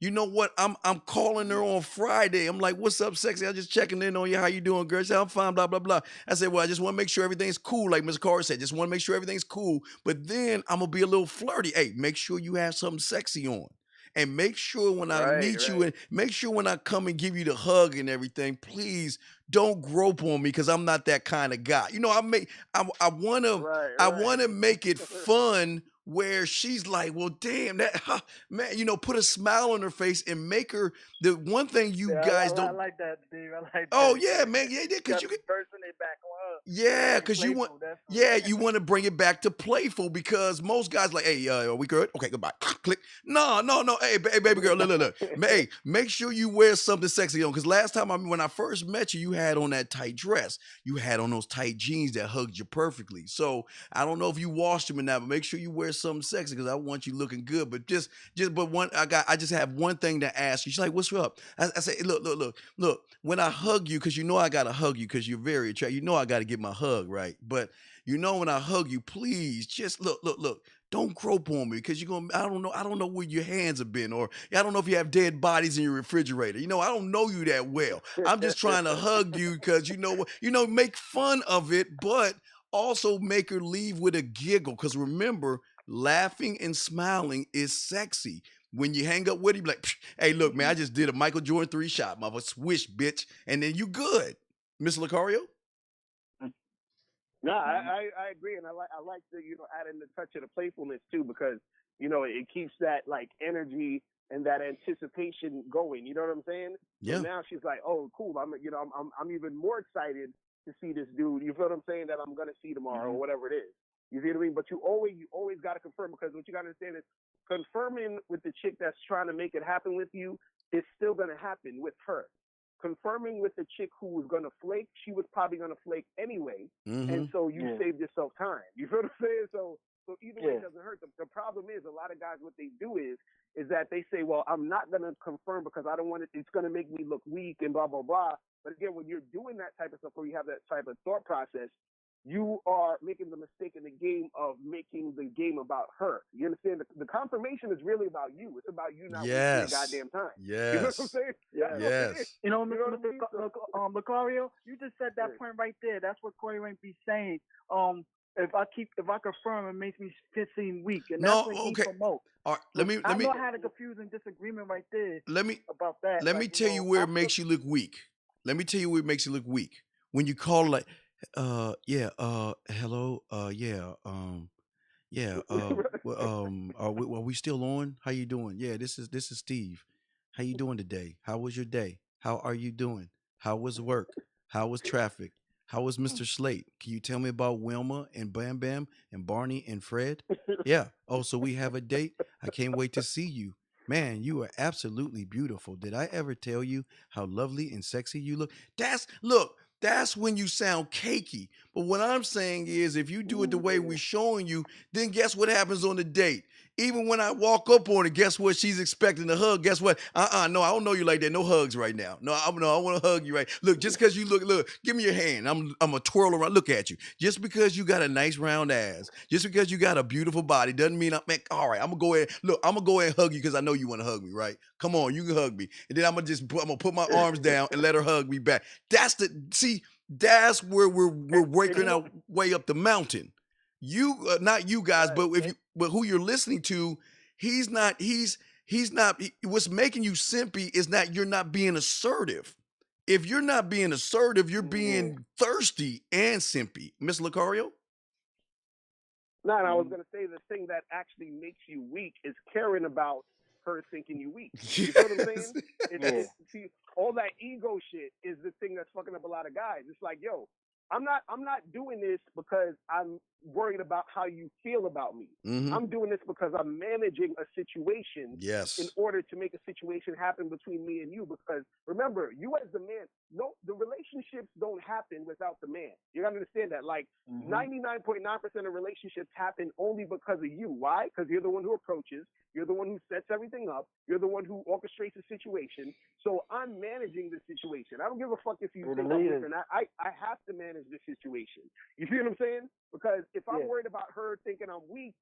You know what? I'm calling her on Friday. I'm like, what's up, sexy? I'm just checking in on you. How you doing, girl? She said, I'm fine, blah, blah, blah. I said, well, I just want to make sure everything's cool. Like Ms. Carter said, just want to make sure everything's cool. But then I'm going to be a little flirty. Hey, make sure you have something sexy on. And make sure when I meet you, and make sure when I come and give you the hug and everything, please don't grope on me, because I'm not that kind of guy. I want to make it fun, where she's like, well, damn, that man, put a smile on her face and make her. The one thing you guys don't. I like that, Steve. I like that. Oh yeah, man, yeah, because you can. Back on her. Yeah, because you want. Yeah, you want to bring it back to playful, because most guys like, hey, are we good? Okay, goodbye. Click. No. Hey, baby girl, look. Hey, make sure you wear something sexy on, because last time when I first met you, you had on that tight dress. You had on those tight jeans that hugged you perfectly. So I don't know if you washed them or not, but make sure you wear something sexy, because I want you looking good. But I just have one thing to ask you. She's like, what's up? I say, look. When I hug you, because I gotta hug you because you're very attractive. I gotta get my hug right. But when I hug you, please just look. Don't grope on me, because I don't know where your hands have been, or I don't know if you have dead bodies in your refrigerator. I don't know you that well. I'm just trying to hug you because make fun of it, but also make her leave with a giggle. Because remember, laughing and smiling is sexy. When you hang up with him, like, hey, look, man, I just did a Michael Jordan 3 shot, mother, swish, bitch, and then you good, Miss Locario. No, I agree, and I like the adding the touch of the playfulness too, because it keeps that like energy and that anticipation going. You know what I'm saying? Yeah. So now she's like, oh, cool. I'm even more excited to see this dude. You feel what I'm saying? That I'm gonna see tomorrow or whatever it is. You see what I mean? But you always got to confirm, because what you got to understand is confirming with the chick that's trying to make it happen with you is still gonna happen with her. Confirming with the chick who was going to flake, she was probably going to flake anyway. And so you saved yourself time. You feel what I'm saying? So either way, it doesn't hurt. The problem is, a lot of guys, what they do is that they say, well, I'm not going to confirm because I don't want it. It's going to make me look weak and blah, blah, blah. But again, when you're doing that type of stuff, or you have that type of thought process, you are making the mistake in the game of making the game about her. You understand? The confirmation is really about you. It's about you not wasting your goddamn time. Yes. You know what I'm saying? Yes. You know, Locario, you just said that point right there. That's what Corey ain't be saying. If I confirm, it makes me seem weak, and that's what he promotes. All right, I know I had a confusing disagreement right there. About that. Let me tell you where it makes you look weak. Let me tell you where it makes you look weak. When you call like, hello, are we still on? How you doing? Yeah, this is Steve. How you doing today? How was your day? How are you doing? How was work? How was traffic? How was Mr. Slate? Can you tell me about Wilma and Bam Bam and Barney and Fred? Yeah. Oh, so we have a date? I can't wait to see you. Man, you are absolutely beautiful. Did I ever tell you how lovely and sexy you look? That's when you sound cakey. But what I'm saying is, if you do it the way we're showing you, then guess what happens on the date? Even when I walk up on her, guess what? She's expecting a hug. Guess what? No, I don't know you like that. No hugs right now. No, I want to hug you right. Look, just because you look, give me your hand. I'm a twirl around. Look at you. Just because you got a nice round ass, just because you got a beautiful body, doesn't mean all right, I'm gonna go ahead. Look, I'm gonna go ahead and hug you because I know you want to hug me, right? Come on, you can hug me. And then I'm gonna put my arms down and let her hug me back. That's where we're working our way up the mountain. You, not you guys, but who you're listening to, he's not. What's making you simpy is that you're not being assertive. If you're not being assertive, you're being thirsty and simpy. Miss Locario? No, I was going to say the thing that actually makes you weak is caring about her thinking you weak. You know what I'm saying? See, all that ego shit is the thing that's fucking up a lot of guys. It's like, yo, I'm not doing this because I'm worried about how you feel about me. I'm doing this because I'm managing a situation in order to make a situation happen between me and you. Because remember, you as the man, the relationships don't happen without the man. You gotta understand that. Like 99.9% of relationships happen only because of you. Why? Because you're the one who approaches. You're the one who sets everything up. You're the one who orchestrates the situation. So I'm managing the situation. I don't give a fuck if you think I'm weak or not. I have to manage the situation. You see what I'm saying? Because if I'm worried about her thinking I'm weak,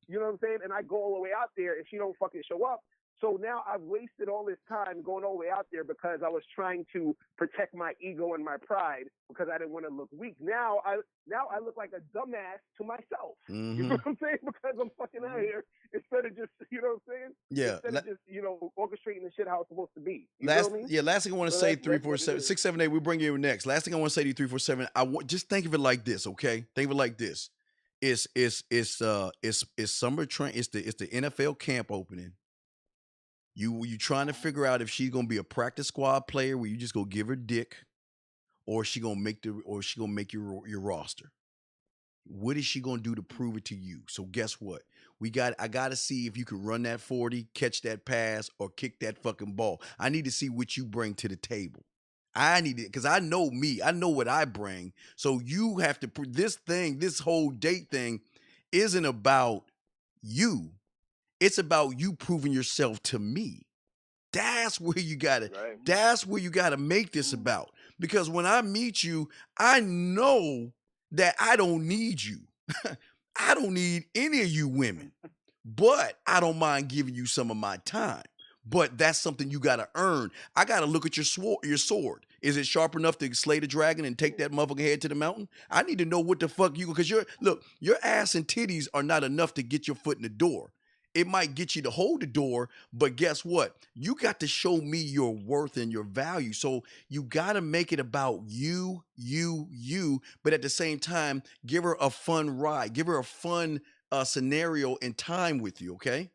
you know what I'm saying, and I go all the way out there and she don't fucking show up, so now I've wasted all this time going all the way out there because I was trying to protect my ego and my pride because I didn't want to look weak. Now I look like a dumbass to myself. You know what I'm saying? Because I'm fucking out here instead of just, you know what I'm saying? Yeah. Instead of just, orchestrating the shit how it's supposed to be. You feel me? Yeah, last thing I want to say, 347 678, we bring you next. Last thing I want to say to you, 347, just think of it like this, okay? Think of it like this. It's summer train, it's the NFL camp opening. You trying to figure out if she's gonna be a practice squad player where you just go give her dick, or she gonna make your roster. What is she gonna do to prove it to you? So guess what? I gotta see if you can run that 40, catch that pass, or kick that fucking ball. I need to see what you bring to the table. I need it because I know me. I know what I bring. So you have to this whole date thing isn't about you. It's about you proving yourself to me. That's where you gotta. Right. That's where you gotta make this about. Because when I meet you, I know that I don't need you. I don't need any of you women. But I don't mind giving you some of my time. But that's something you gotta earn. I gotta look at your sword. Is it sharp enough to slay the dragon and take that motherfucker head to the mountain? I need to know what the fuck because your ass and titties are not enough to get your foot in the door. it might get you to hold the door, but guess what? You got to show me your worth and your value. So you got to make it about you, but at the same time, give her a fun ride, give her a fun scenario and time with you. Okay.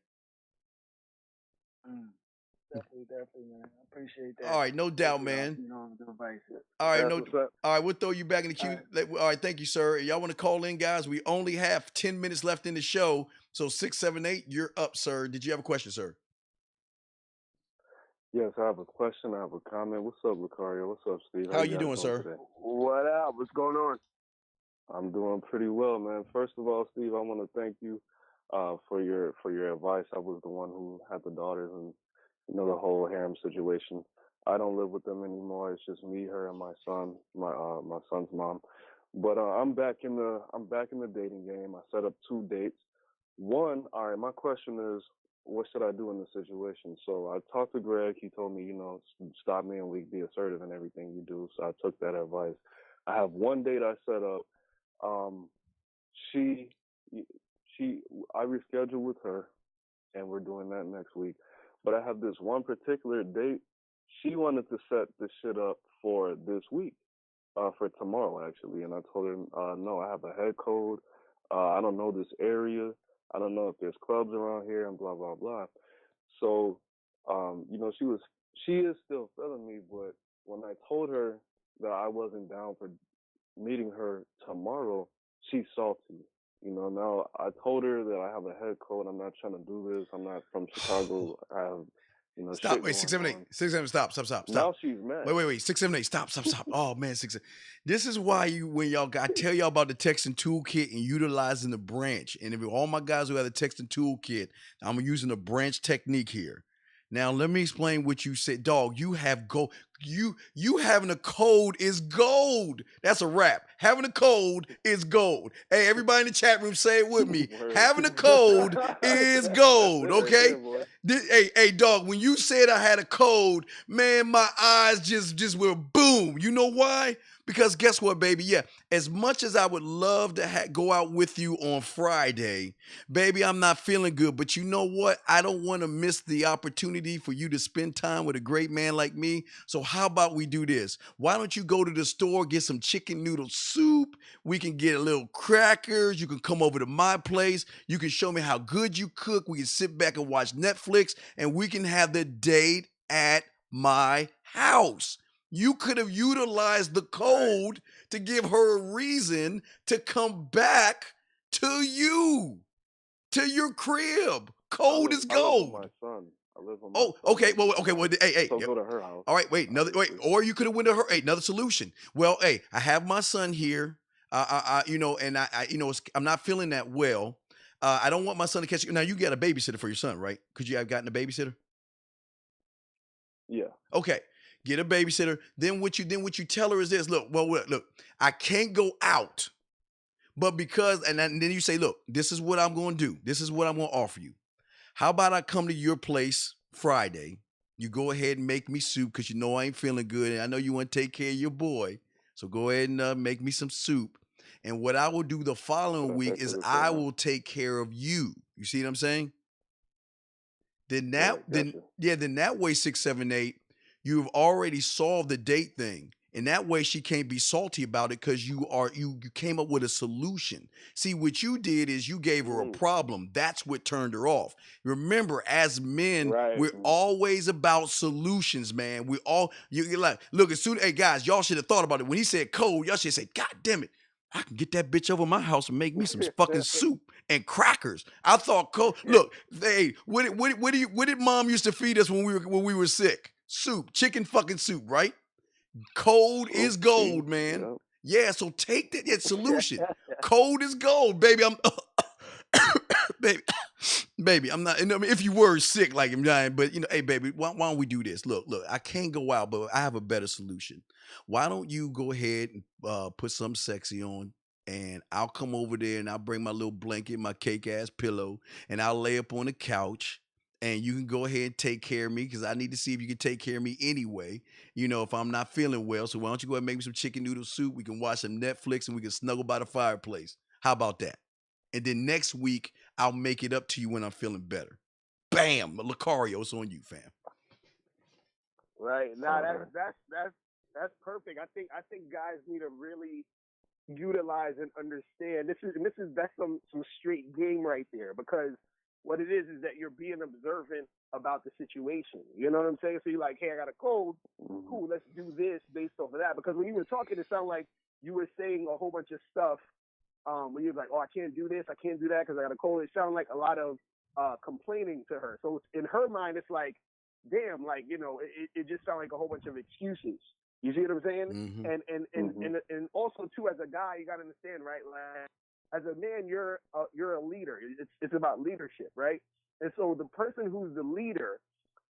Definitely, man. I appreciate that. All right, no doubt, man. The advice. All right, That's what's up. all right, we'll throw you back in the queue. All right, thank you, sir. Y'all want to call in, guys? We only have 10 minutes left in the show. So 678, you're up, sir. Did you have a question, sir? Yes, I have a question. I have a comment. What's up, Locario? What's up, Steve? How you guys doing, sir? Today? What up? What's going on? I'm doing pretty well, man. First of all, Steve, I want to thank you for your advice. I was the one who had the daughters and the whole harem situation. I don't live with them anymore. It's just me, her, and my son, my son's mom. But I'm back in the dating game. I set up 2 dates. One, all right. My question is, what should I do in this situation? So I talked to Greg. He told me, stop me and we be assertive in everything you do. So I took that advice. I have one date I set up. I rescheduled with her, and we're doing that next week. But I have this one particular date. She wanted to set this shit up for this week, for tomorrow actually. And I told her, no, I have a head code. I don't know this area. I don't know if there's clubs around here, and blah blah blah. So, she is still feeling me. But when I told her that I wasn't down for meeting her tomorrow, she's salty. Now I told her that I have a head cold. I'm not trying to do this. I'm not from Chicago. I have, Stop. shit Wait, 678. going on. 678. Stop. Now she's mad. Wait. 678. Stop. Oh man, 6. This is why I tell y'all about the texting toolkit and utilizing the branch. And if all my guys who have the texting toolkit, I'm using the branch technique here. Now let me explain what you said, dog. You have gold. You having a code is gold. That's a wrap. Having a code is gold. Hey, everybody in the chat room, say it with me. Having a code is gold. Okay. Hey, dog. When you said I had a code, man, my eyes just went boom. You know why? Because guess what, baby? Yeah, as much as I would love to go out with you on Friday, baby, I'm not feeling good. But you know what? I don't want to miss the opportunity for you to spend time with a great man like me. So how about we do this? Why don't you go to the store, get some chicken noodle soup? We can get a little crackers. You can come over to my place. You can show me how good you cook. We can sit back and watch Netflix, and we can have the date at my house. You could have utilized the code to give her a reason to come back to you, to your crib. Code is gold. I live with my son. Okay. Well, hey. So go to her house. All right, wait. Or you could have went to her. Hey, another solution. Well, hey, I have my son here. And I'm not feeling that well. I don't want my son to catch you. Now you got a babysitter for your son, right? Could you have gotten a babysitter? Yeah. Okay. Get a babysitter. Then what you tell her is this. Look, I can't go out. But and then you say, look, this is what I'm going to do. This is what I'm going to offer you. How about I come to your place Friday? You go ahead and make me soup because I ain't feeling good. And I know you want to take care of your boy. So go ahead and make me some soup. And what I will do the following week is I will take care of you. You see what I'm saying? Then that way, 678, you've already solved the date thing. And that way she can't be salty about it because you came up with a solution. See, what you did is you gave her a problem. That's what turned her off. Remember, as men, we're always about solutions, man. You're like, look, hey guys, y'all should have thought about it. When he said code, y'all should say, God damn it, I can get that bitch over my house and make me some fucking soup and crackers. I thought code. Look, hey, what did mom used to feed us when we were sick? Soup, chicken fucking soup, right? Code is gold, man. Yeah, so take that solution. Code is gold, baby. Baby, I'm not. If you were sick like him, but hey, baby, why don't we do this? Look, I can't go out, but I have a better solution. Why don't you go ahead and put something sexy on, and I'll come over there and I'll bring my little blanket, my cake ass pillow, and I'll lay up on the couch. And you can go ahead and take care of me because I need to see if you can take care of me anyway, if I'm not feeling well. So why don't you go ahead and make me some chicken noodle soup? We can watch some Netflix and we can snuggle by the fireplace. How about that? And then next week, I'll make it up to you when I'm feeling better. Bam, Locario, it's on you, fam. Right. Nah, that's perfect. I think guys need to really utilize and understand. That's some straight game right there, because what it is that you're being observant about the situation. You know what I'm saying? So you're like, hey, I got a cold. Cool, let's do this based off of that. Because when you were talking, it sounded like you were saying a whole bunch of stuff. When you're like, oh, I can't do this, I can't do that because I got a cold. It sounded like a lot of complaining to her. So in her mind, it's like, damn, like, you know, it just sounded like a whole bunch of excuses. You see what I'm saying? Mm-hmm. And also too, as a guy, you got to understand, right? Like, as a man, you're a leader. It's about leadership, right? And so the person who's the leader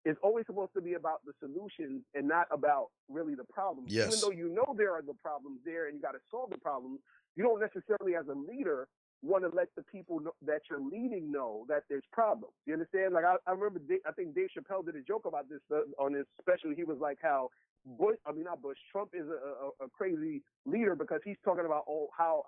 is always supposed to be about the solutions and not about really the problems. Yes. Even though you know there are the problems there and you got to solve the problems, you don't necessarily, as a leader, want to let the people that you're leading know that there's problems. You understand? Like I remember, I think Dave Chappelle did a joke about this on his special. He was like, how Trump is a crazy leader because he's talking about how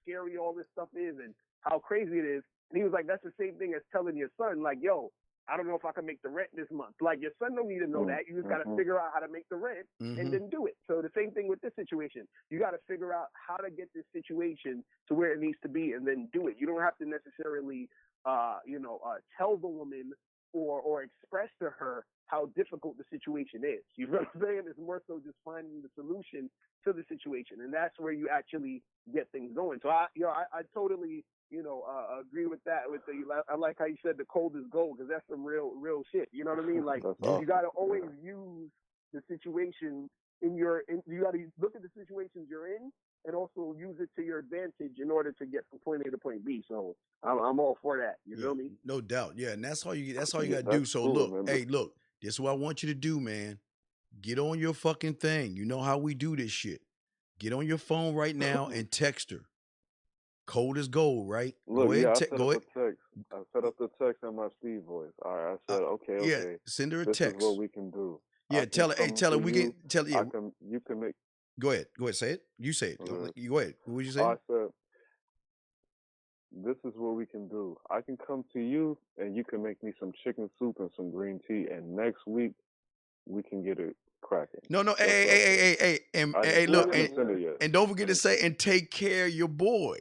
scary all this stuff is and how crazy it is. And he was like, that's the same thing as telling your son, like, yo, I don't know if I can make the rent this month. Like, your son don't need to know that. You just got to figure out how to make the rent and then do it. So the same thing with this situation. You got to figure out how to get this situation to where it needs to be and then do it. You don't have to necessarily, tell the woman or express to her how difficult the situation is. You know what I'm saying? It's more so just finding the solution to the situation. And that's where you actually get things going. So I totally, agree with that. I like how you said the cold is gold, because that's some real shit. You know what I mean? Like, you got to always use the situation you got to look at the situations you're in and also use it to your advantage in order to get from point A to point B. So I'm all for that. You feel me? No doubt. Yeah. And that's all you got to do. So cool, look, this is what I want you to do, man. Get on your fucking thing. You know how we do this shit. Get on your phone right now and text her. Cold as gold, right? Look, I set up the text in my Steve voice. All right, I said, okay. Send her a text. This is what we can do. Yeah, tell her we can tell you. You can make. Go ahead, say it. You say it. You go ahead. What did you say? I said, this is what we can do. I can come to you and you can make me some chicken soup and some green tea, and next week we can get it cracking. No, hey, and look, and don't forget to say, and take care of your boy.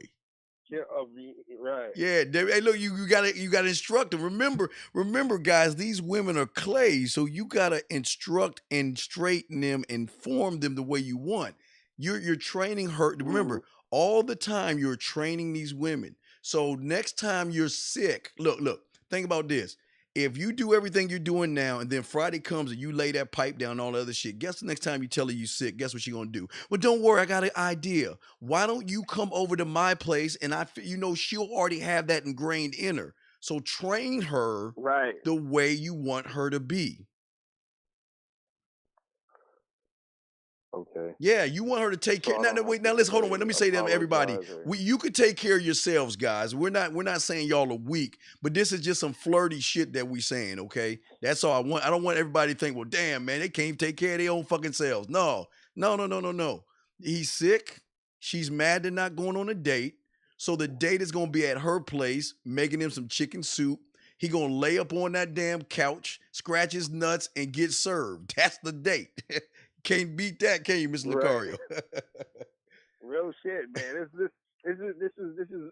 Right. Yeah. Hey, look, you gotta instruct them. Remember, guys, these women are clay, so you gotta instruct and straighten them and form them the way you want. You're training her. Remember, all the time you're training these women. So next time you're sick, look, think about this. If you do everything you're doing now, and then Friday comes and you lay that pipe down and all the other shit, guess the next time you tell her you sick, guess what she's gonna do? Well, don't worry, I got an idea. Why don't you come over to my place, and she'll already have that ingrained in her. So train her the way you want her to be. Okay. Yeah, you want her to take care. Now, let's hold on. Wait, let me say that to everybody. You could take care of yourselves, guys. We're not saying y'all are weak, but this is just some flirty shit that we saying. Okay, that's all I want. I don't want everybody to think, well, damn, man, they can't take care of their own fucking selves. No. He's sick. She's mad they're not going on a date. So the date is gonna be at her place, making him some chicken soup. He gonna lay up on that damn couch, scratch his nuts, and get served. That's the date. Can't beat that, can you, Mr. Locario? Real shit, man. This is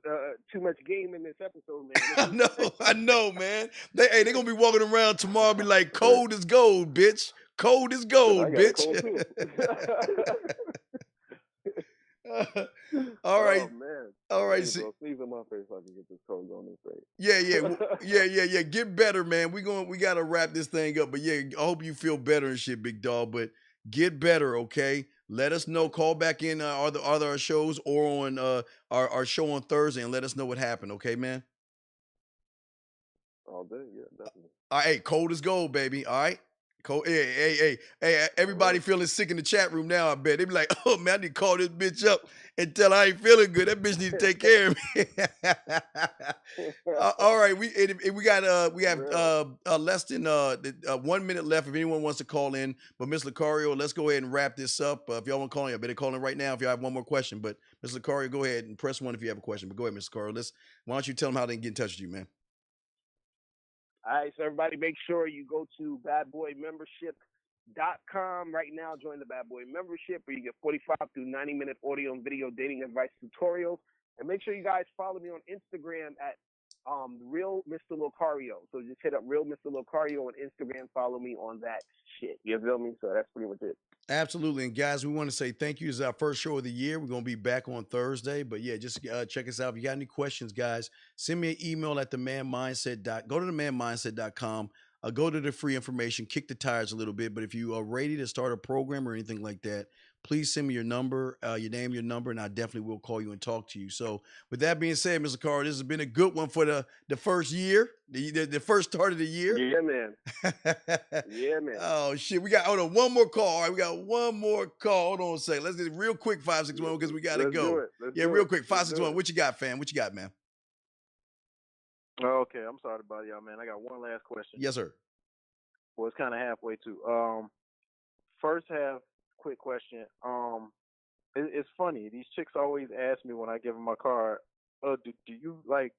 too much game in this episode, man. I know, man. They gonna be walking around tomorrow, be like, cold is gold, bitch. Cold is gold, bitch. All right. Oh, man. All right. Sneeze in my face so I can get this cold on this face. Yeah. Get better, man. We gotta wrap this thing up. But yeah, I hope you feel better and shit, big dog. But get better, okay? Let us know. Call back in our shows or on our show on Thursday and let us know what happened, okay, man? All day, yeah, definitely. All right, cold as gold, baby. All right? Hey, everybody feeling sick in the chat room now, I bet. They be like, oh, man, I need to call this bitch up and tell her I ain't feeling good. That bitch need to take care of me. All right, we have less than 1 minute left if anyone wants to call in. But Miss Locario, let's go ahead and wrap this up. If y'all want to call in, I better call in right now if you have one more question. But Miss Locario, go ahead and press 1 if you have a question. But go ahead, Miss Locario. Why don't you tell them how they can get in touch with you, man? All right, so everybody make sure you go to badboymembership.com right now. Join the Bad Boy membership where you get 45 through 90-minute audio and video dating advice tutorials. And make sure you guys follow me on Instagram at Real Mr. Locario. So just hit up Real Mr. Locario on Instagram. Follow me on that shit. You feel me? So that's pretty much it. Absolutely. And guys, we want to say thank you. This is our first show of the year. We're going to be back on Thursday. But yeah, just check us out. If you got any questions, guys, send me an email at go to themanmindset.com. Go to the free information, kick the tires a little bit. But if you are ready to start a program or anything like that, please send me your number, your name, your number, and I definitely will call you and talk to you. So with that being said, Mr. Carr, this has been a good one for the first year, the first start of the year. Yeah, man. Yeah, man. Oh, shit. We got one more call. All right, we got one more call. Hold on a second. Let's get it real quick, 561, because we got to go. Real quick. 561, what you got, fam? What you got, man? Okay, I'm sorry about y'all, man. I got one last question. Yes, sir. Well, it's kind of halfway too. First half, quick question. It's funny. These chicks always ask me when I give them my card, do you like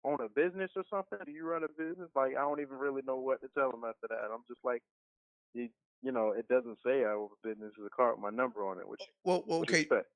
own a business or something? Do you run a business? Like, I don't even really know what to tell them after that. I'm just like, you know, it doesn't say I own a business. There's a card with my number on it.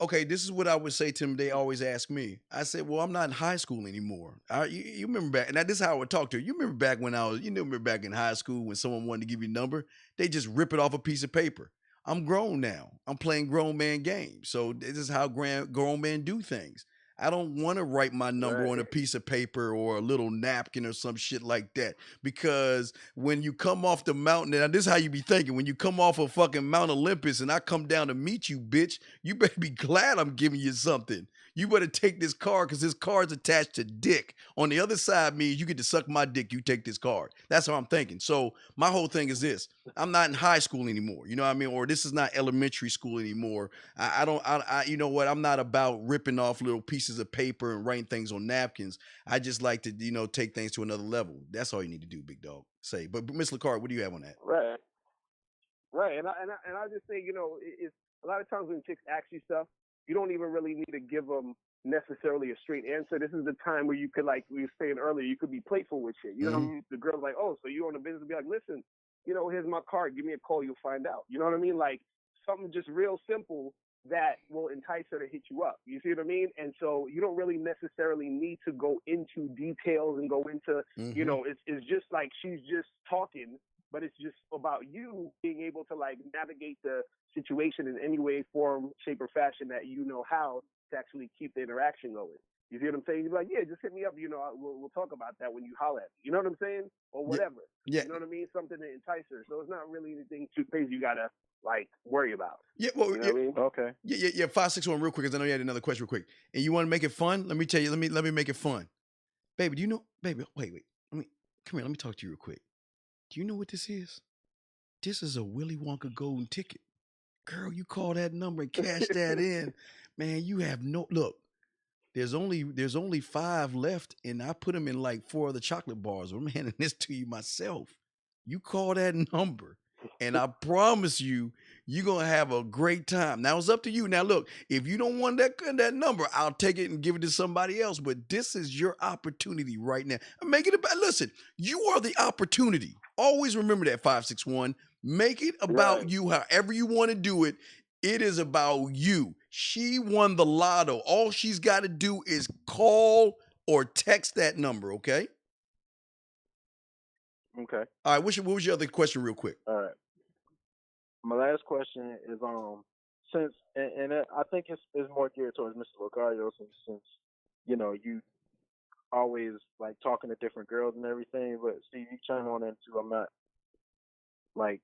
Okay. This is what I would say to them. They always ask me. I said, well, I'm not in high school anymore. You remember back, and this is how I would talk to her. You remember back when remember back in high school when someone wanted to give you a number, they just rip it off a piece of paper. I'm grown now. I'm playing grown man games. So this is how grown men do things. I don't want to write my number on a piece of paper or a little napkin or some shit like that. Because when you come off the mountain, and this is how you be thinking, when you come off of fucking Mount Olympus and I come down to meet you, bitch, you better be glad I'm giving you something. You better take this card because this card's attached to dick. On the other side means you get to suck my dick, you take this card. That's how I'm thinking. So my whole thing is this. I'm not in high school anymore. You know what I mean? Or this is not elementary school anymore. You know what? I'm not about ripping off little pieces of paper and writing things on napkins. I just like to, take things to another level. That's all you need to do, big dog. Say, but Miss Locario, what do you have on that? Right. And I just say, it's a lot of times when chicks ask you stuff, you don't even really need to give them necessarily a straight answer. This is the time where you could, like we were saying earlier, you could be playful with shit. You know what I mean? The girl's like, oh, so you own a business? Be like, listen, here's my card. Give me a call. You'll find out. You know what I mean? Like something just real simple that will entice her to hit you up. You see what I mean? And so you don't really necessarily need to go into details and go into, it's just like she's just talking, but it's just about you being able to like navigate the situation in any way, form, shape, or fashion that you know how to actually keep the interaction going. You see what I'm saying? You're like, yeah, just hit me up. We'll talk about that when you holler at me. You know what I'm saying? Or whatever. Yeah. You know what I mean? Something to entice her. So it's not really anything too crazy you gotta like worry about. Yeah. Well, you know what I mean? Okay. Yeah. 561, real quick, because I know you had another question, real quick. And you want to make it fun? Let me tell you. Let me make it fun, baby. Do you know, baby? Wait. Come here. Let me talk to you real quick. Do you know what this is? This is a Willy Wonka golden ticket. Girl, you call that number and cash that in, man. You have no look. There's only 5 left, and I put them in like 4 other chocolate bars. I'm handing this to you myself. You call that number, and I promise you're gonna have a great time. Now it's up to you. Now look, if you don't want that number, I'll take it and give it to somebody else. But this is your opportunity right now. Make it about. Listen, you are the opportunity. Always remember that 561. Make it about you, however you want to do it. It is about you. She won the lotto. All she's got to do is call or text that number, okay? Okay. All right, what was your other question real quick? All right. My last question is since I think it's more geared towards Mr. Locario since you always like talking to different girls and everything, but Steve, you chime on into I'm not like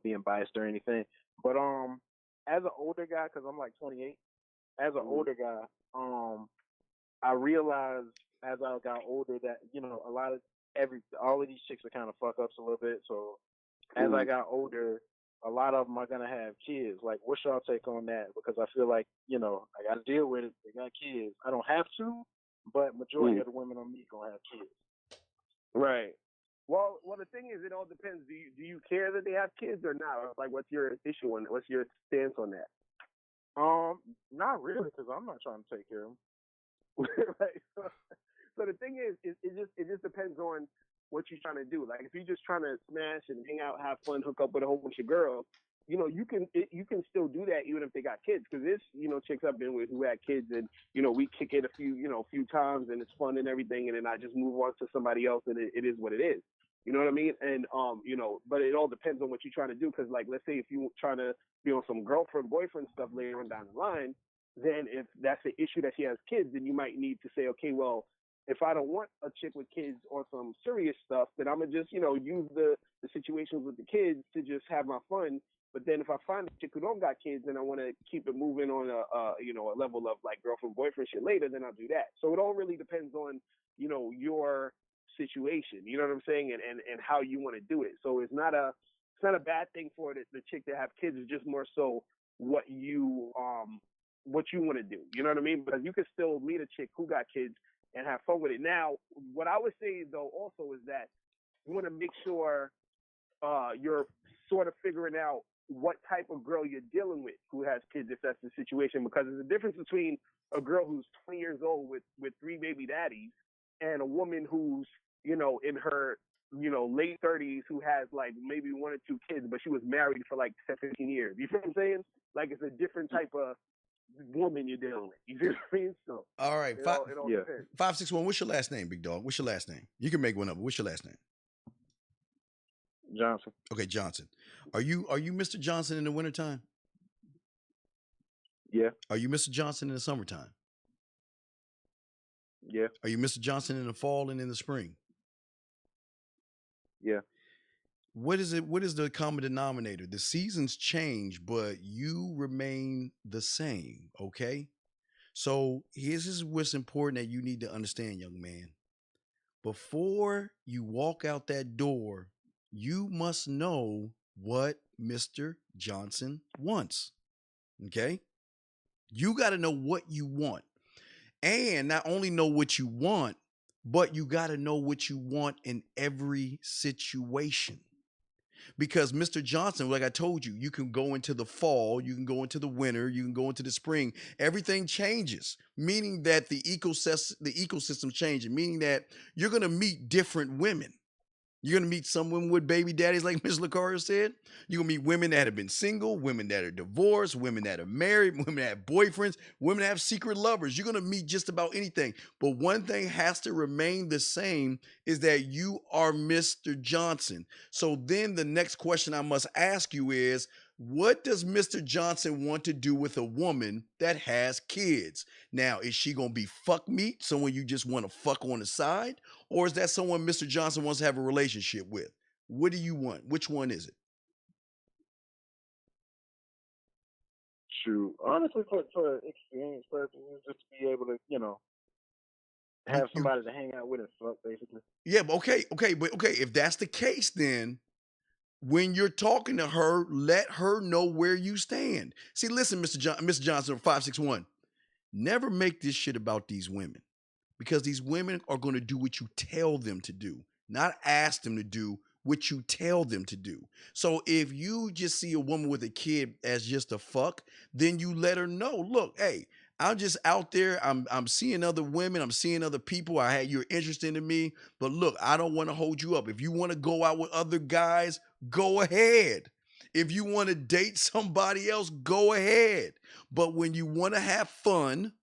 being biased or anything, but as an older guy, because I'm like 28, as an older guy, I realized as I got older that all of these chicks are kind of fuck ups a little bit. So as I got older, a lot of them are gonna have kids. Like, what's y'all take on that? Because I feel like I got to deal with it. They got kids. I don't have to, but majority of the women on me gonna have kids. Right. Well, the thing is, it all depends. Do you care that they have kids or not? Like, what's your issue on? What's your stance on that? Not really, because I'm not trying to take care of them. Right. So the thing is, it just depends on what you're trying to do. Like, if you're just trying to smash and hang out, have fun, hook up with a whole bunch of girls, you can still do that even if they got kids. Because this, chicks I've been with who had kids, and we kick it a few times, and it's fun and everything, and then I just move on to somebody else, and it is what it is. You know what I mean? And but it all depends on what you're trying to do. Because, like, let's say if you're trying to be on some girlfriend boyfriend stuff later on down the line, then if that's the issue that she has kids, then you might need to say, okay, well, if I don't want a chick with kids or some serious stuff, then I'm gonna just, use the situations with the kids to just have my fun. But then if I find a chick who don't got kids and I want to keep it moving on a level of like girlfriend boyfriend shit later, then I'll do that. So it all really depends on your situation. You know what I'm saying, and how you want to do it. So it's not a bad thing for the chick to have kids. It's just more so what you want to do. You know what I mean? Because you can still meet a chick who got kids and have fun with it. Now, what I would say though also is that you want to make sure you're sort of figuring out what type of girl you're dealing with who has kids, if that's the situation, because there's a difference between a girl who's 20 years old with 3 baby daddies and a woman who's in her late 30s who has like maybe 1 or 2 kids, but she was married for like 10, 15 years. You feel what I'm saying? Like, it's a different type of woman you're dealing with. You feel what I mean? So all right, it all depends. 561. What's your last name, big dog? What's your last name? You can make one up. What's your last name? Johnson. Okay, Johnson. Are you Mr. Johnson in the wintertime? Yeah. Are you Mr. Johnson in the summertime? Yeah. Are you Mr. Johnson in the fall and in the spring? Yeah. What is the common denominator? The seasons change, but you remain the same, okay? So this is what's important that you need to understand, young man. Before you walk out that door, you must know what Mr. Johnson wants, okay? You got to know what you want. And not only know what you want, but you got to know what you want in every situation. Because Mr. Johnson, like I told you, you can go into the fall, you can go into the winter, you can go into the spring. Everything changes, meaning that the ecosystem changes, meaning that you're going to meet different women. You're going to meet some women with baby daddies, like Ms. Locario said. You're going to meet women that have been single, women that are divorced, women that are married, women that have boyfriends, women that have secret lovers. You're going to meet just about anything. But one thing has to remain the same is that you are Mr. Johnson. So then the next question I must ask you is, what does Mr. Johnson want to do with a woman that has kids? Now, is she going to be fuck meat, someone you just want to fuck on the side? Or is that someone Mr. Johnson wants to have a relationship with? What do you want? Which one is it? Shoot, honestly, for experience purposes, just to be able to, have somebody to hang out with and fuck, basically. Yeah, but okay. If that's the case, then when you're talking to her, let her know where you stand. See, listen, Mr. Johnson, 561, never make this shit about these women. Because these women are going to do what you tell them to do, not ask them to do what you tell them to do. So if you just see a woman with a kid as just a fuck, then you let her know, look, hey, I'm just out there. I'm seeing other women. I'm seeing other people. You're interested in me. But look, I don't want to hold you up. If you want to go out with other guys, go ahead. If you want to date somebody else, go ahead. But when you want to have fun,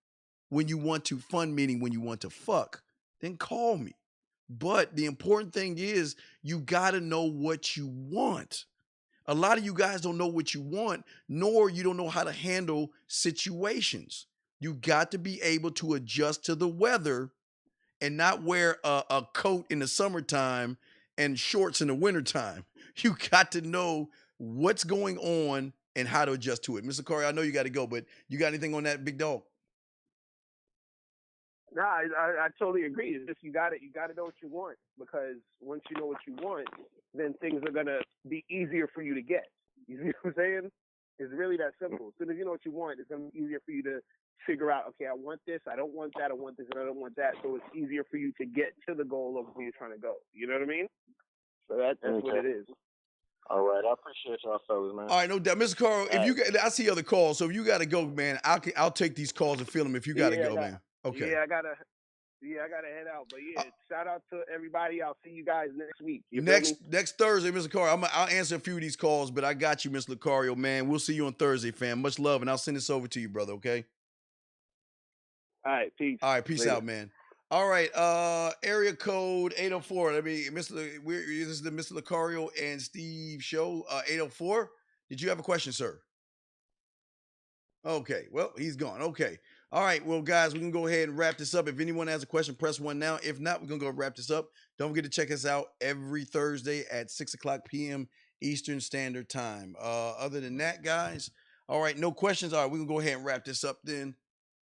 when you want to meaning when you want to fuck, then call me. But the important thing is you got to know what you want. A lot of you guys don't know what you want, nor you don't know how to handle situations. You got to be able to adjust to the weather and not wear a coat in the summertime and shorts in the wintertime. You got to know what's going on and how to adjust to it. Mr. Corey, I know you got to go, but you got anything on that, big dog? No, I totally agree. It's just you got to know what you want, because once you know what you want, then things are gonna be easier for you to get. You see what I'm saying? It's really that simple. As soon as you know what you want, it's gonna be easier for you to figure out. Okay, I want this. I don't want that. I want this, and I don't want that. So it's easier for you to get to the goal of where you're trying to go. You know what I mean? So that's what it is. All right, I appreciate y'all fellas, man. All right, no doubt, Mr. Carl. If you got, I see other calls, so if you got to go, man, I'll take these calls and fill them. If you got to go, man. Okay. Yeah, I gotta head out. But yeah, shout out to everybody. I'll see you guys next week. Next Thursday, Mr. Carl. I'll answer a few of these calls, but I got you, Mr. Locario, man. We'll see you on Thursday, fam. Much love, and I'll send this over to you, brother. Okay. All right, peace. All right, peace out, man. All right, area code 804. This is the Mr. Locario and Steve show. 804. Did you have a question, sir? Okay, well, he's gone. Okay. All right, well, guys, we can go ahead and wrap this up. If anyone has a question, press 1 now. If not, we're going to go wrap this up. Don't forget to check us out every Thursday at 6 o'clock p.m. Eastern Standard Time. Other than that, guys, all right, no questions. All right, we can go ahead and wrap this up then.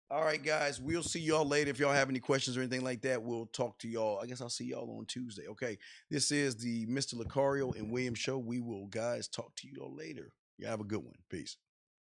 All right, guys, we'll see y'all later. If y'all have any questions or anything like that, we'll talk to y'all. I guess I'll see y'all on Tuesday. Okay, this is the Mr. Locario and Williams show. We will, guys, talk to you all later. You have a good one. Peace.